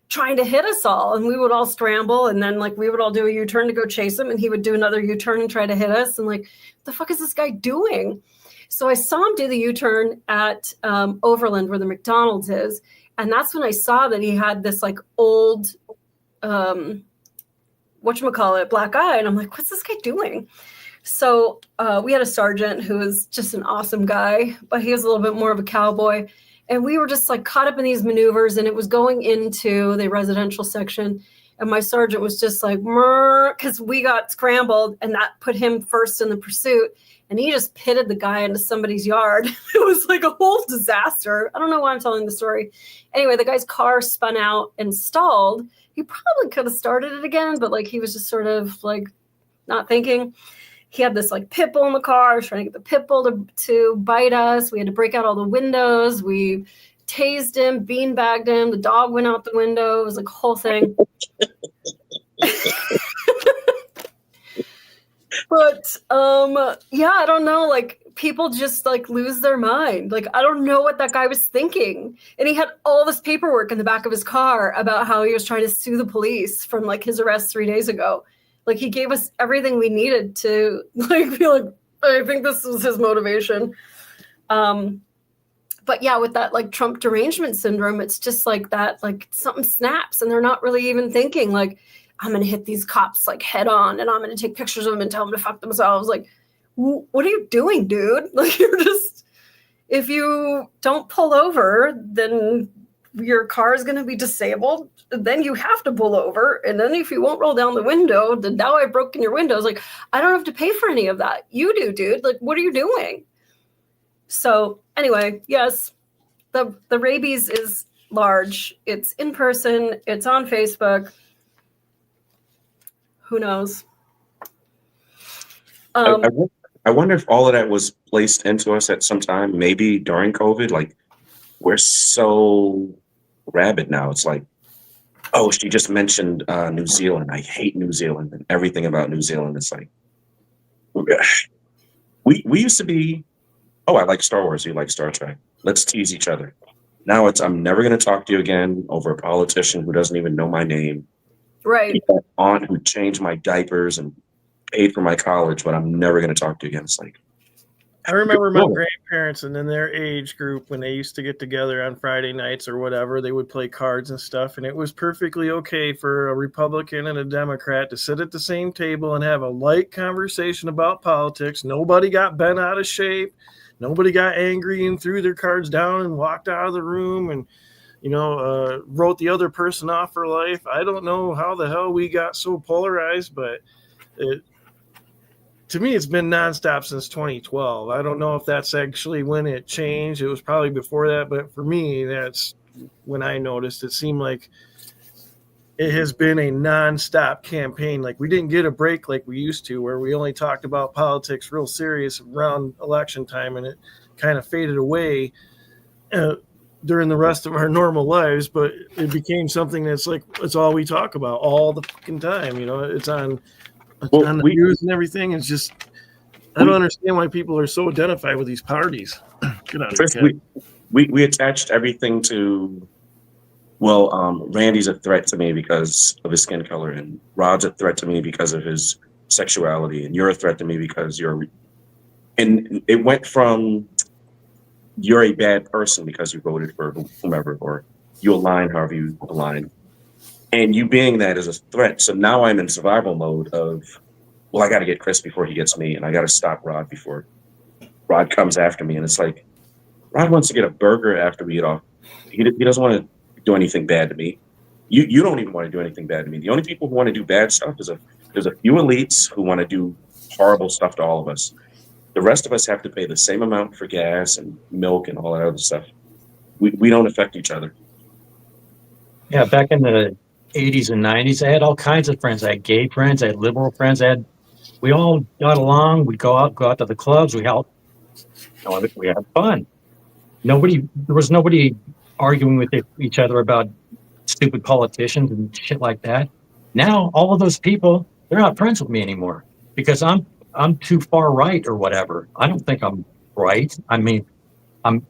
trying to hit us all. And we would all scramble. And then like we would all do a U-turn to go chase him. And he would do another U-turn and try to hit us. And like, what the fuck is this guy doing? So I saw him do the U-turn at Overland where the McDonald's is. And that's when I saw that he had this like old, whatchamacallit, black eye. And I'm like, what's this guy doing? So we had a sergeant who was just an awesome guy, but he was a little bit more of a cowboy. And we were just like caught up in these maneuvers and it was going into the residential section. And my sergeant was just like, because we got scrambled and that put him first in the pursuit. And he just pitted the guy into somebody's yard. It was like a whole disaster. I don't know why I'm telling the story. Anyway, the guy's car spun out and stalled. He probably could have started it again, but like he was just sort of like not thinking. He had this like pit bull in the car, trying to get the pit bull to bite us. We had to break out all the windows. We tased him, beanbagged him. The dog went out the window. It was like a whole thing. But yeah, I don't know. Like people just like lose their mind. Like I don't know what that guy was thinking. And he had all this paperwork in the back of his car about how he was trying to sue the police from like his arrest 3 days ago. Like he gave us everything we needed to like be like, I think this was his motivation. But yeah, with that like Trump derangement syndrome, it's just like that, like something snaps and they're not really even thinking like, I'm going to hit these cops like head on and I'm going to take pictures of them and tell them to fuck themselves. Like, what are you doing, dude? Like you're just, if you don't pull over, then your car is going to be disabled. Then you have to pull over. And then if you won't roll down the window, then now I've broken your windows. Like, I don't have to pay for any of that. You do, dude. Like, what are you doing? So anyway, yes, the rabies is large. It's in person. It's on Facebook. Who knows? I wonder if all of that was placed into us at some time, maybe during COVID. Like, we're so rabid now. It's like, oh, she just mentioned New Zealand. I hate New Zealand and everything about New Zealand. It's like, we used to be oh, I like Star Wars, you like Star Trek. Let's tease each other. Now it's, I'm never going to talk to you again over a politician who doesn't even know my name. Right. That aunt who changed my diapers and paid for my college, but I'm never going to talk to you again. It's like, I remember my Cool. grandparents and in their age group when they used to get together on Friday nights or whatever, they would play cards and stuff. And it was perfectly okay for a Republican and a Democrat to sit at the same table and have a light conversation about politics. Nobody got bent out of shape. Nobody got angry and threw their cards down and walked out of the room and, wrote the other person off for life. I don't know how the hell we got so polarized, but to me, it's been nonstop since 2012. I don't know if that's actually when it changed. It was probably before that, but for me, that's when I noticed. It seemed like it has been a nonstop campaign. Like we didn't get a break like we used to, where we only talked about politics real serious around election time, and it kind of faded away during the rest of our normal lives. But it became something that's like it's all we talk about all the fucking time. It's on. Well, on the we- news and everything. It's just I don't understand why people are so identified with these parties. Get on Chris, the we attached everything to, well, Randy's a threat to me because of his skin color, and Rod's a threat to me because of his sexuality, and you're a threat to me because and it went from you're a bad person because you voted for whomever, or you align however you align. And you being that is a threat. So now I'm in survival mode of, well, I got to get Chris before he gets me, and I got to stop Rod before Rod comes after me. And it's like, Rod wants to get a burger after we get off. He doesn't want to do anything bad to me. You don't even want to do anything bad to me. The only people who want to do bad stuff there's a few elites who want to do horrible stuff to all of us. The rest of us have to pay the same amount for gas and milk and all that other stuff. We don't affect each other. Yeah, back in the 80s and 90s, I had all kinds of friends. I had gay friends, I had liberal friends. We all got along. We'd go out to the clubs. We had fun. There was nobody arguing with each other about stupid politicians and shit like that. Now, all of those people, they're not friends with me anymore because I'm too far right or whatever. I don't think I'm right. I mean, I'm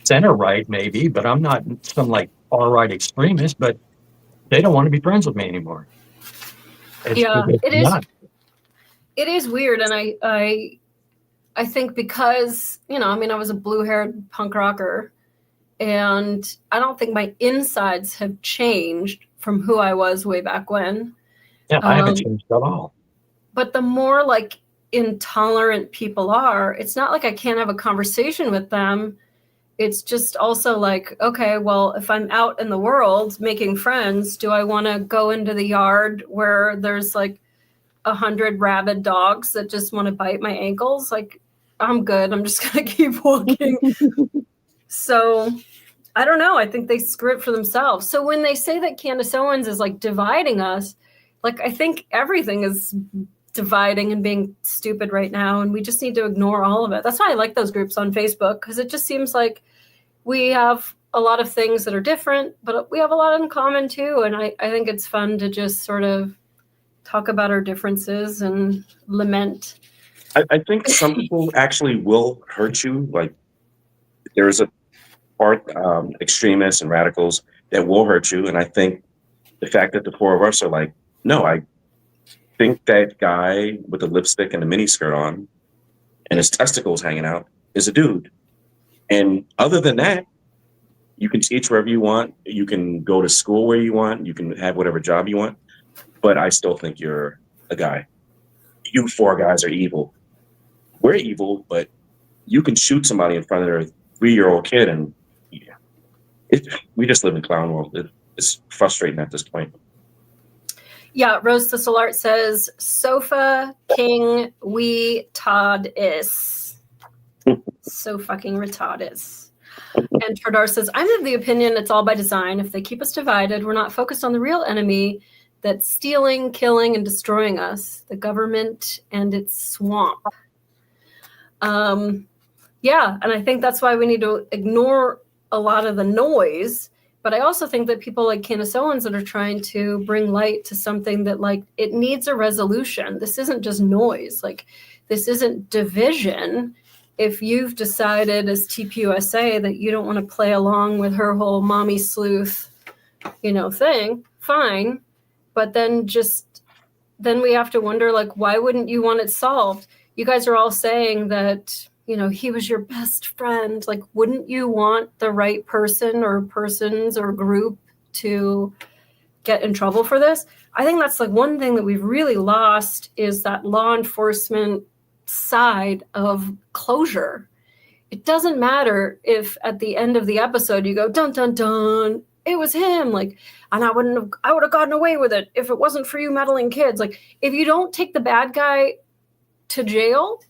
center right maybe, but I'm not some like far right extremist, but they don't want to be friends with me anymore. It is weird. And I think because, I was a blue-haired punk rocker, and I don't think my insides have changed from who I was way back when. Yeah, I haven't changed at all. But the more like intolerant people are, it's not like I can't have a conversation with them. It's just also like, okay, well, if I'm out in the world making friends, do I want to go into the yard where there's like 100 rabid dogs that just want to bite my ankles? Like, I'm good. I'm just going to keep walking. So I don't know. I think they screw it for themselves. So when they say that Candace Owens is like dividing us, like I think everything is dividing and being stupid right now, and we just need to ignore all of it. That's why I like those groups on Facebook, because it just seems like we have a lot of things that are different, but we have a lot in common too. And I think it's fun to just sort of talk about our differences and lament. I think some people actually will hurt you. Like there's a part extremists and radicals that will hurt you, and I think the fact that the four of us are like, no, I think that guy with the lipstick and the miniskirt on and his testicles hanging out is a dude. And other than that, you can teach wherever you want. You can go to school where you want. You can have whatever job you want. But I still think you're a guy. You four guys are evil. We're evil, but you can shoot somebody in front of their 3-year-old kid, and we just live in clown world. It's frustrating at this point. Yeah, Rose Thistleart says, Sofa King we Todd is. So fucking retarded. And Tradar says, I'm of the opinion it's all by design. If they keep us divided, we're not focused on the real enemy that's stealing, killing, and destroying us, the government and its swamp. Yeah, and I think that's why we need to ignore a lot of the noise. But I also think that people like Candace Owens that are trying to bring light to something that, like, it needs a resolution. This isn't just noise. Like, this isn't division. if you've decided as TPUSA that you don't want to play along with her whole mommy sleuth, thing, fine. But then we have to wonder, like, why wouldn't you want it solved? You guys are all saying that, he was your best friend. Like, wouldn't you want the right person or persons or group to get in trouble for this? I think that's like one thing that we've really lost is that law enforcement side of closure. It doesn't matter if at the end of the episode you go, dun, dun, dun, it was him. Like, and I would have gotten away with it if it wasn't for you meddling kids. Like, if you don't take the bad guy to jail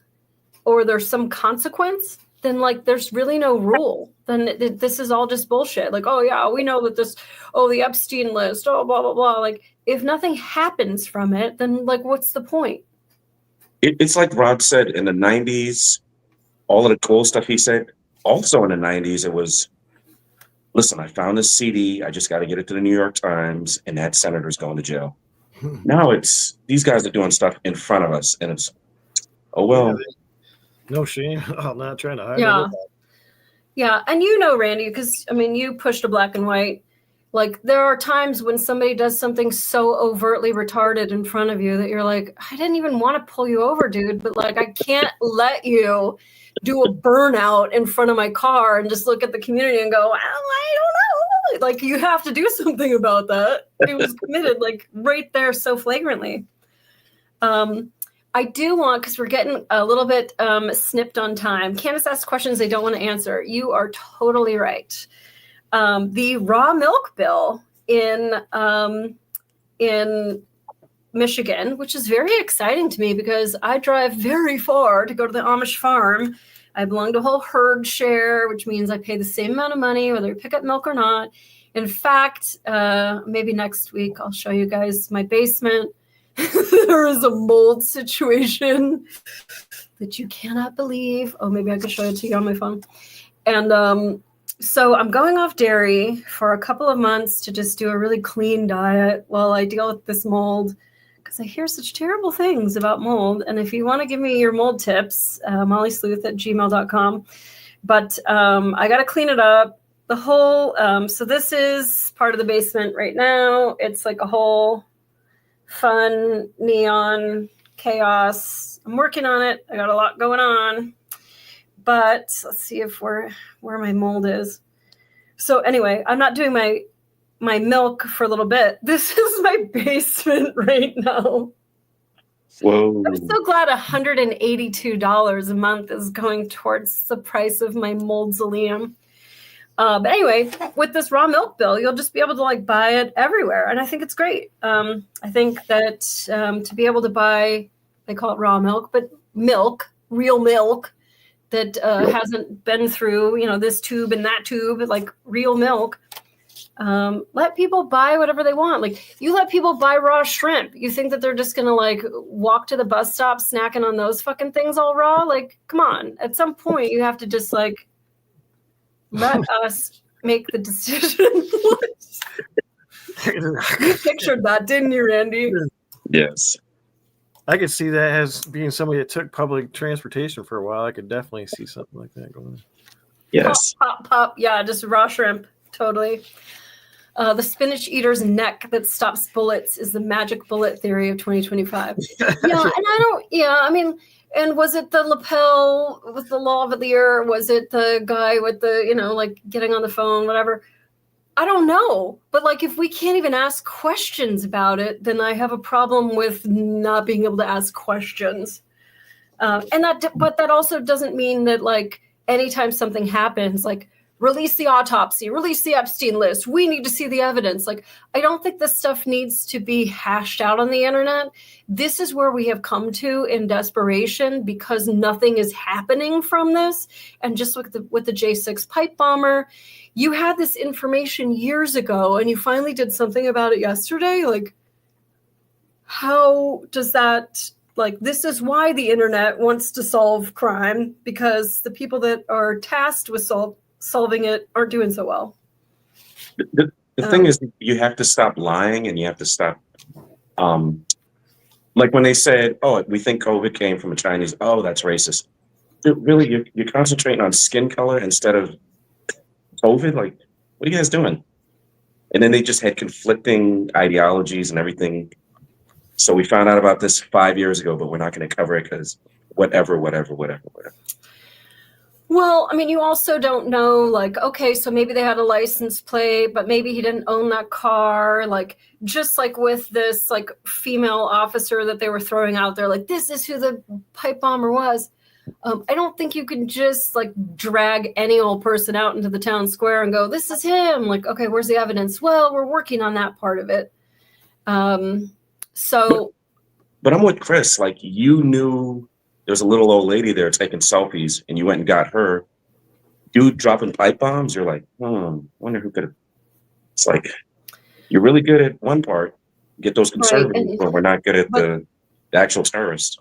or there's some consequence, then like there's really no rule. Then this is all just bullshit. Like, oh yeah, we know that the Epstein list, blah, blah, blah. Like, if nothing happens from it, then like, what's the point? It's like Rod said, in the 90s, all of the cool stuff he said. Also in the 90s, it was, listen, I found this CD. I just got to get it to the New York Times, and that senator's going to jail. Now it's, these guys are doing stuff in front of us, and it's, oh, well. No shame. I'm not trying to hide it. Yeah, and Randy, because, you pushed a black and white. Like, there are times when somebody does something so overtly retarded in front of you that you're like, I didn't even want to pull you over, dude, but like, I can't let you do a burnout in front of my car and just look at the community and go, well, I don't know. Like, you have to do something about that. It was committed, like, right there so flagrantly. I do want, because we're getting a little bit snipped on time. Candace asked questions they don't want to answer. You are totally right. The raw milk bill in Michigan, which is very exciting to me because I drive very far to go to the Amish farm. I belong to a whole herd share, which means I pay the same amount of money whether I pick up milk or not. In fact, maybe next week I'll show you guys my basement. There is a mold situation that you cannot believe. Oh, maybe I could show it to you on my phone. And so I'm going off dairy for a couple of months to just do a really clean diet while I deal with this mold, because I hear such terrible things about mold. And if you want to give me your mold tips, mollysleuth@gmail.com. But I got to clean it up. The whole, so this is part of the basement right now. It's like a whole fun neon chaos. I'm working on it. I got a lot going on. But let's see if where my mold is. So anyway, I'm not doing my milk for a little bit. This is my basement right now. Whoa. I'm so glad $182 a month is going towards the price of my mausoleum. But anyway, with this raw milk bill, you'll just be able to like buy it everywhere. And I think it's great. I think that to be able to buy, they call it raw milk, but milk, real milk, that hasn't been through, this tube and that tube, like real milk. Let people buy whatever they want. Like, you let people buy raw shrimp. You think that they're just going to like walk to the bus stop snacking on those fucking things all raw? Like, come on. At some point, you have to just like let us make the decision. You pictured that, didn't you, Randy? Yes. I could see that as being somebody that took public transportation for a while. I could definitely see something like that going on. Yes. Pop. Yeah, just raw shrimp. Totally. The spinach eater's neck that stops bullets is the magic bullet theory of 2025. And was it the lapel with the lavalier? Was it the guy with the, like getting on the phone, whatever? I don't know. But like, if we can't even ask questions about it, then I have a problem with not being able to ask questions. But that also doesn't mean that like anytime something happens, like release the autopsy, release the Epstein list. We need to see the evidence. Like, I don't think this stuff needs to be hashed out on the internet. This is where we have come to in desperation because nothing is happening from this. And just with the J6 pipe bomber, you had this information years ago and you finally did something about it yesterday. Like, how does that, like, this is why the internet wants to solve crime, because the people that are tasked with solving it aren't doing so well. The thing is, you have to stop lying and you have to stop. Like when they said, oh, we think COVID came from a Chinese. Oh, that's racist. Really, you're concentrating on skin color instead of COVID? Like, what are you guys doing? And then they just had conflicting ideologies and everything. So we found out about this 5 years ago, but we're not going to cover it because whatever. Well, I mean, you also don't know, like, okay, so maybe they had a license plate, but maybe he didn't own that car. Like, just like with this, like, female officer that they were throwing out there, like, this is who the pipe bomber was. I don't think you can just, like, drag any old person out into the town square and go, this is him. Like, okay, where's the evidence? Well, we're working on that part of it. But I'm with Chris. Like, you knew there was a little old lady there taking selfies, and you went and got her. Dude dropping pipe bombs. You're like, wonder who could have. It's like, you're really good at one part, get those conservatives, but we're not good at the actual terrorists.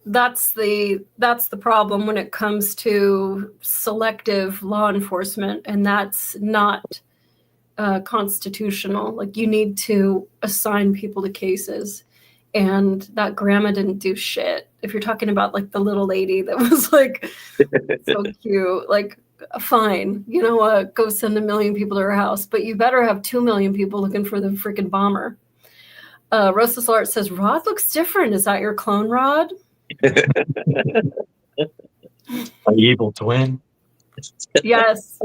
That's the problem when it comes to selective law enforcement, and that's not constitutional. Like, you need to assign people to cases, and that grandma didn't do shit. If you're talking about, like, the little lady that was, like, so cute, like, fine, you know what, go send 1 million people to her house, but you better have 2 million people looking for the freaking bomber. Rosa Solart says, Rod looks different. Is that your clone, Rod? An evil twin. Yes.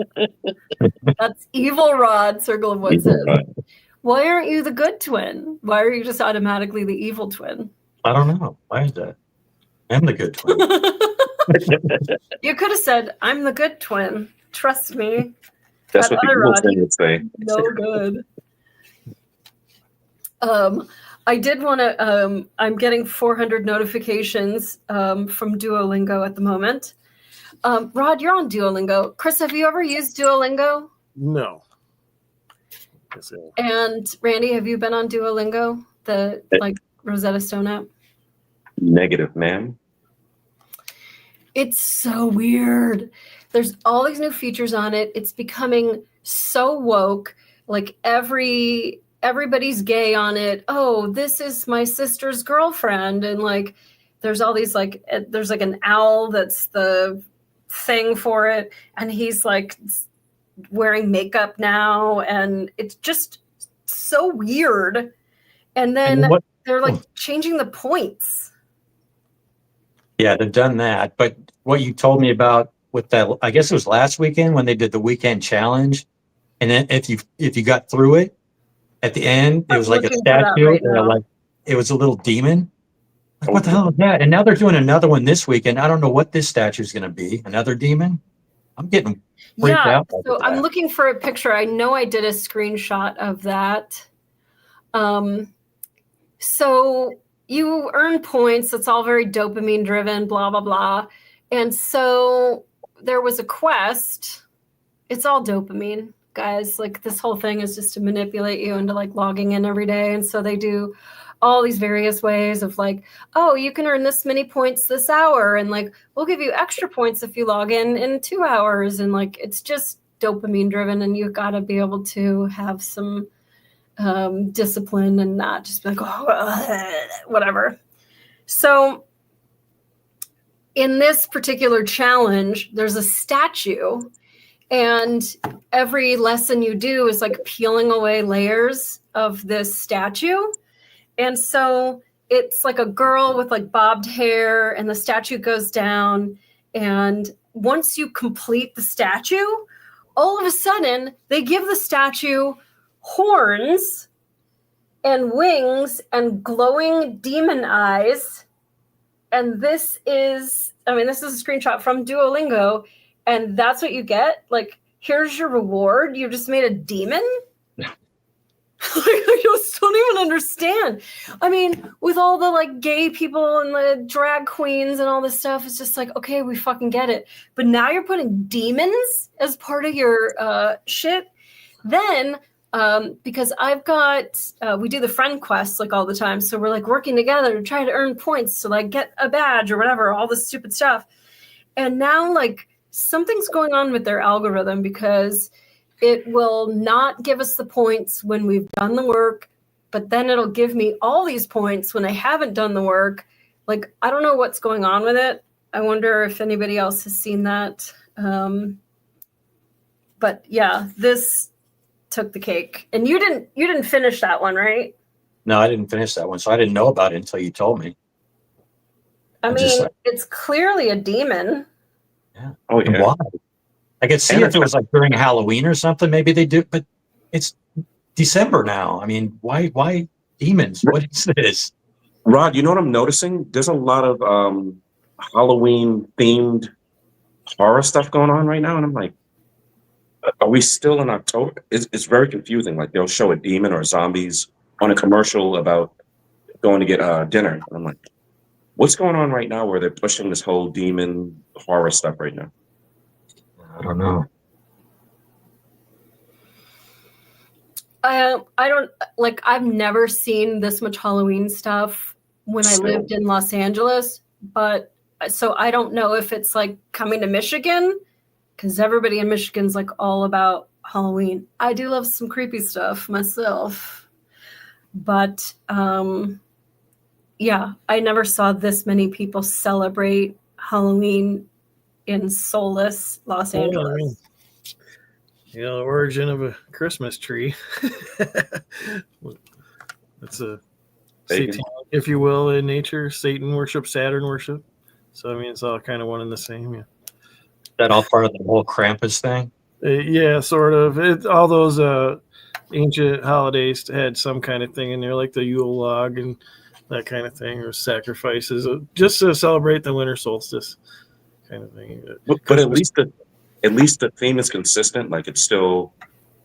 That's evil Rod, Circle of What says. Why aren't you the good twin? Why are you just automatically the evil twin? I don't know. Why is that? I'm the good twin. You could have said, I'm the good twin. Trust me. That's That what the other evil Rod, thing would say. no good. I did want to, I'm getting 400 notifications from Duolingo at the moment. Rod, you're on Duolingo. Chris, have you ever used Duolingo? No. And Randy, have you been on Duolingo, the like Rosetta Stone app? Negative, ma'am. It's so weird. There's all these new features on it. It's becoming so woke. Like everybody's gay on it. Oh, this is my sister's girlfriend. And like, there's all these like, there's like an owl that's the thing for it. And he's like wearing makeup now. And it's just so weird. And then they're like changing the points. Yeah, they've done that. But what you told me about with that, I guess it was last weekend when they did the weekend challenge. And then if you got through it, at the end, it was like a statue. Right, like it was a little demon. Like, what the hell is that? And now they're doing another one this weekend. I don't know what this statue is going to be. Another demon? I'm getting freaked out. So I'm looking for a picture. I know I did a screenshot of that. So you earn points. It's all very dopamine driven, blah, blah, blah. And so there was a quest. It's all dopamine, guys. Like, this whole thing is just to manipulate you into like logging in every day. And so they do all these various ways of like, oh, you can earn this many points this hour. And like, we'll give you extra points if you log in 2 hours. And like, it's just dopamine driven, and you got to be able to have some discipline and not just be like, oh, whatever. So in this particular challenge, there's a statue, and every lesson you do is like peeling away layers of this statue. And so it's like a girl with like bobbed hair, and the statue goes down. And once you complete the statue, all of a sudden they give the statue horns and wings and glowing demon eyes. And this is a screenshot from Duolingo, and that's what you get. Like, here's your reward. You just made a demon. I just don't even understand. I mean, with all the like gay people and the drag queens and all this stuff, it's just like, okay, we fucking get it. But now you're putting demons as part of your shit. Then, because I've got, we do the friend quests like all the time. So we're like working together to try to earn points to like get a badge or whatever, all this stupid stuff. And now like something's going on with their algorithm, because it will not give us the points when we've done the work, but then it'll give me all these points when I haven't done the work. Like, I don't know what's going on with it. I wonder if anybody else has seen that. But yeah, this took the cake. And you didn't finish that one, right? No, I didn't finish that one, so I didn't know about it until you told me. I mean, just like, it's clearly a demon. yeah. Oh And yeah. why? I could see And if it was like during Halloween or something, maybe they do, but it's December now. I mean, why demons? What is this? Rod, you know what I'm noticing? There's a lot of Halloween themed horror stuff going on right now, and I'm like, are we still in October? It's very confusing. Like they'll show a demon or zombies on a commercial about going to get dinner. And I'm like, what's going on right now where they're pushing this whole demon horror stuff right now? I don't know. I don't like. I've never seen this much Halloween stuff when I lived in Los Angeles, but so I don't know if it's like coming to Michigan, because everybody in Michigan's like all about Halloween. I do love some creepy stuff myself, but yeah, I never saw this many people celebrate Halloween in soulless Los Angeles. You know, the origin of a Christmas tree. It's a Satan, if you will, in nature. Satan worship, Saturn worship. So I mean, it's all kind of one and the same. Yeah. That all part of the whole Krampus thing? Yeah, sort of. All those ancient holidays had some kind of thing in there, like the Yule log and that kind of thing, or sacrifices, just to celebrate the winter solstice kind of thing. But at least the theme is consistent. Like it's still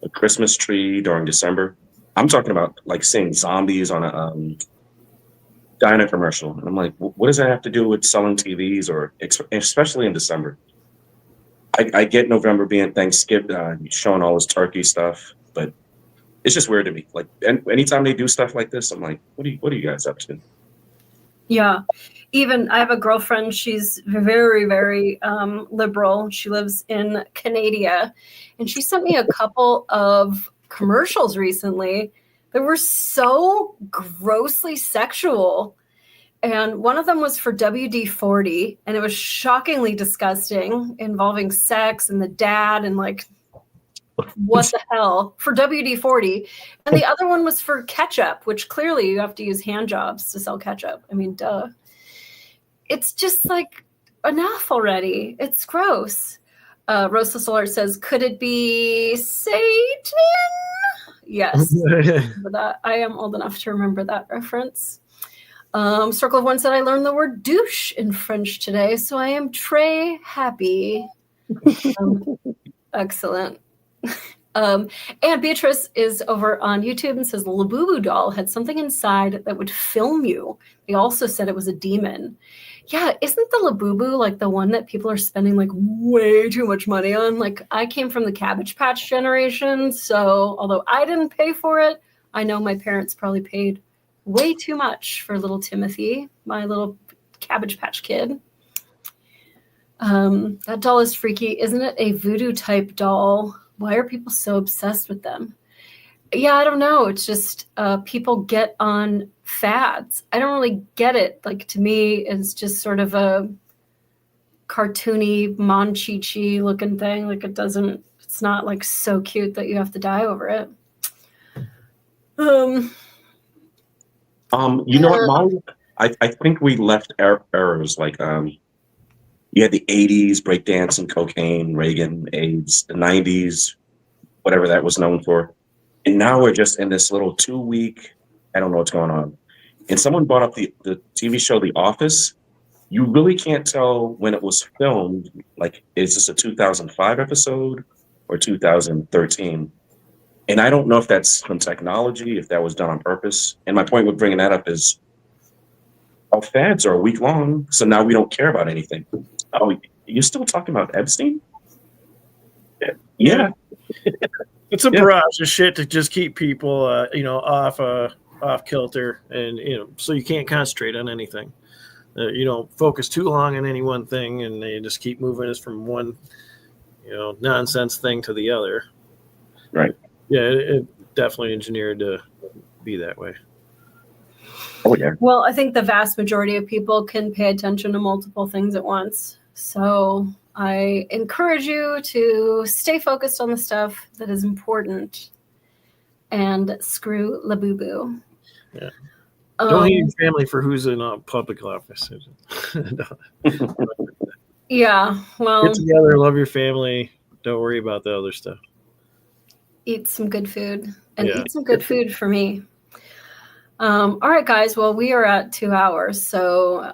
a Christmas tree during December. I'm talking about like seeing zombies on a diner commercial. And I'm like, what does that have to do with selling TVs, or especially in December? I get November being Thanksgiving, showing all this turkey stuff, but it's just weird to me. Like anytime they do stuff like this, I'm like, what are you guys up to? Yeah. Even I have a girlfriend, she's very, very liberal. She lives in Canada, and she sent me a couple of commercials recently that were so grossly sexual. And one of them was for WD-40, and it was shockingly disgusting, involving sex and the dad and like, what the hell, for WD-40. And the other one was for ketchup, which clearly you have to use hand jobs to sell ketchup. I mean, duh. It's just like enough already. It's gross. Rosa Solar says, could it be Satan? Yes. Remember that. I am old enough to remember that reference. Circle of One said, I learned the word douche in French today, so I am très happy. Excellent. And Beatrice is over on YouTube and says the Labubu doll had something inside that would film you. They also said it was a demon. Yeah, isn't the Labubu like the one that people are spending like way too much money on? Like I came from the Cabbage Patch generation, so although I didn't pay for it, I know my parents probably paid way too much for little Timothy, my little Cabbage Patch kid. That doll is freaky. Isn't it a voodoo type doll? Why are people so obsessed with them? Yeah, I don't know. It's just people get on fads. I don't really get it. Like to me, it's just sort of a cartoony Monchichi looking thing. Like it's not like so cute that you have to die over it. You know what, Molly? I think we left errors like you had the 80s, breakdancing, cocaine, Reagan, AIDS, the 90s, whatever that was known for. And now we're just in this little 2-week, I don't know what's going on. And someone brought up the TV show The Office. You really can't tell when it was filmed. Like, is this a 2005 episode or 2013? And I don't know if that's from technology, if that was done on purpose. And my point with bringing that up is our fads are a week long, so now we don't care about anything. Oh, you're still talking about Epstein? Yeah. It's a barrage of shit to just keep people, off kilter, and so you can't concentrate on anything. You don't focus too long on any one thing, and they just keep moving us from one, nonsense thing to the other. Right. Yeah, it definitely engineered to be that way. Oh yeah. Well, I think the vast majority of people can pay attention to multiple things at once. So I encourage you to stay focused on the stuff that is important and screw la boo boo. Yeah. Don't hate your family for who's in public office. Yeah, well, Get together, love your family. Don't worry about the other stuff. eat some good food and Yeah. eat some good food for me. All right, guys. Well, we are at 2 hours. So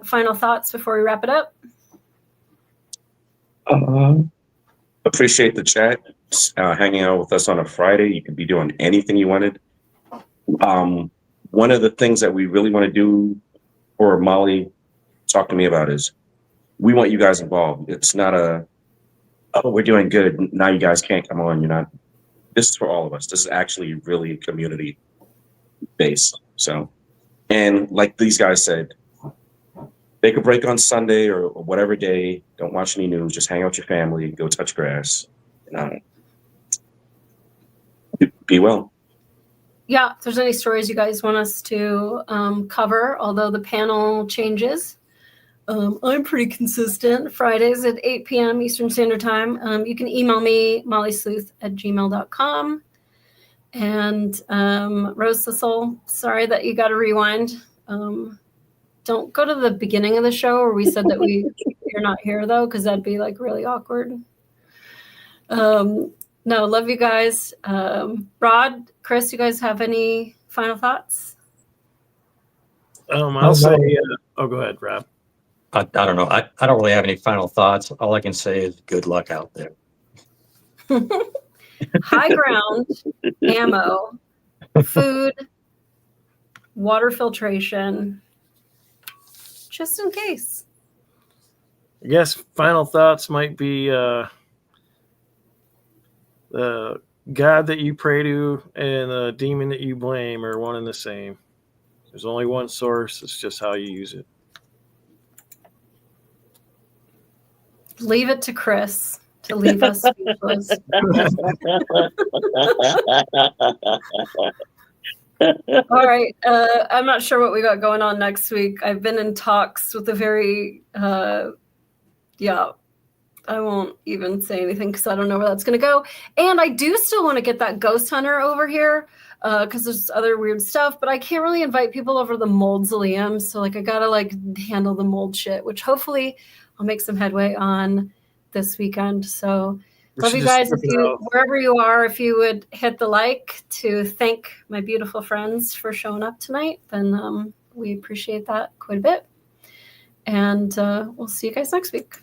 final thoughts before we wrap it up? Appreciate the chat, hanging out with us on a Friday. You can be doing anything you wanted. One of the things that we really want to do, or Molly talked to me about, is we want you guys involved. It's not we're doing good, now you guys can't come on. You're not. This is for all of us. This is actually really community based. So, and like these guys said, take a break on Sunday or whatever day. Don't watch any news. Just hang out with your family. Go touch grass. Be well. Yeah, if there's any stories you guys want us to cover, although the panel changes, I'm pretty consistent. Fridays at 8 p.m. Eastern Standard Time. You can email me, mollysleuth@gmail.com. And Rose Thistle, sorry that you got to rewind. Don't go to the beginning of the show where we said that you're not here, though, because that'd be like really awkward. No, love you guys. Rod, Chris, you guys have any final thoughts? I'll say, go ahead, Rob. I don't know. I don't really have any final thoughts. All I can say is good luck out there. High ground, ammo, food, water filtration, just in case. I guess final thoughts might be the God that you pray to and the demon that you blame are one and the same. There's only one source. It's just how you use it. Leave it to Chris to leave us speechless. All right. I'm not sure what we got going on next week. I've been in talks with a very, I won't even say anything because I don't know where that's going to go. And I do still want to get that ghost hunter over here because there's other weird stuff, but I can't really invite people over to the Moldsoleum. So like I got to handle the mold shit, which hopefully I'll make some headway on this weekend. So love you guys. Wherever you are, if you would hit the like to thank my beautiful friends for showing up tonight, then we appreciate that quite a bit. And we'll see you guys next week.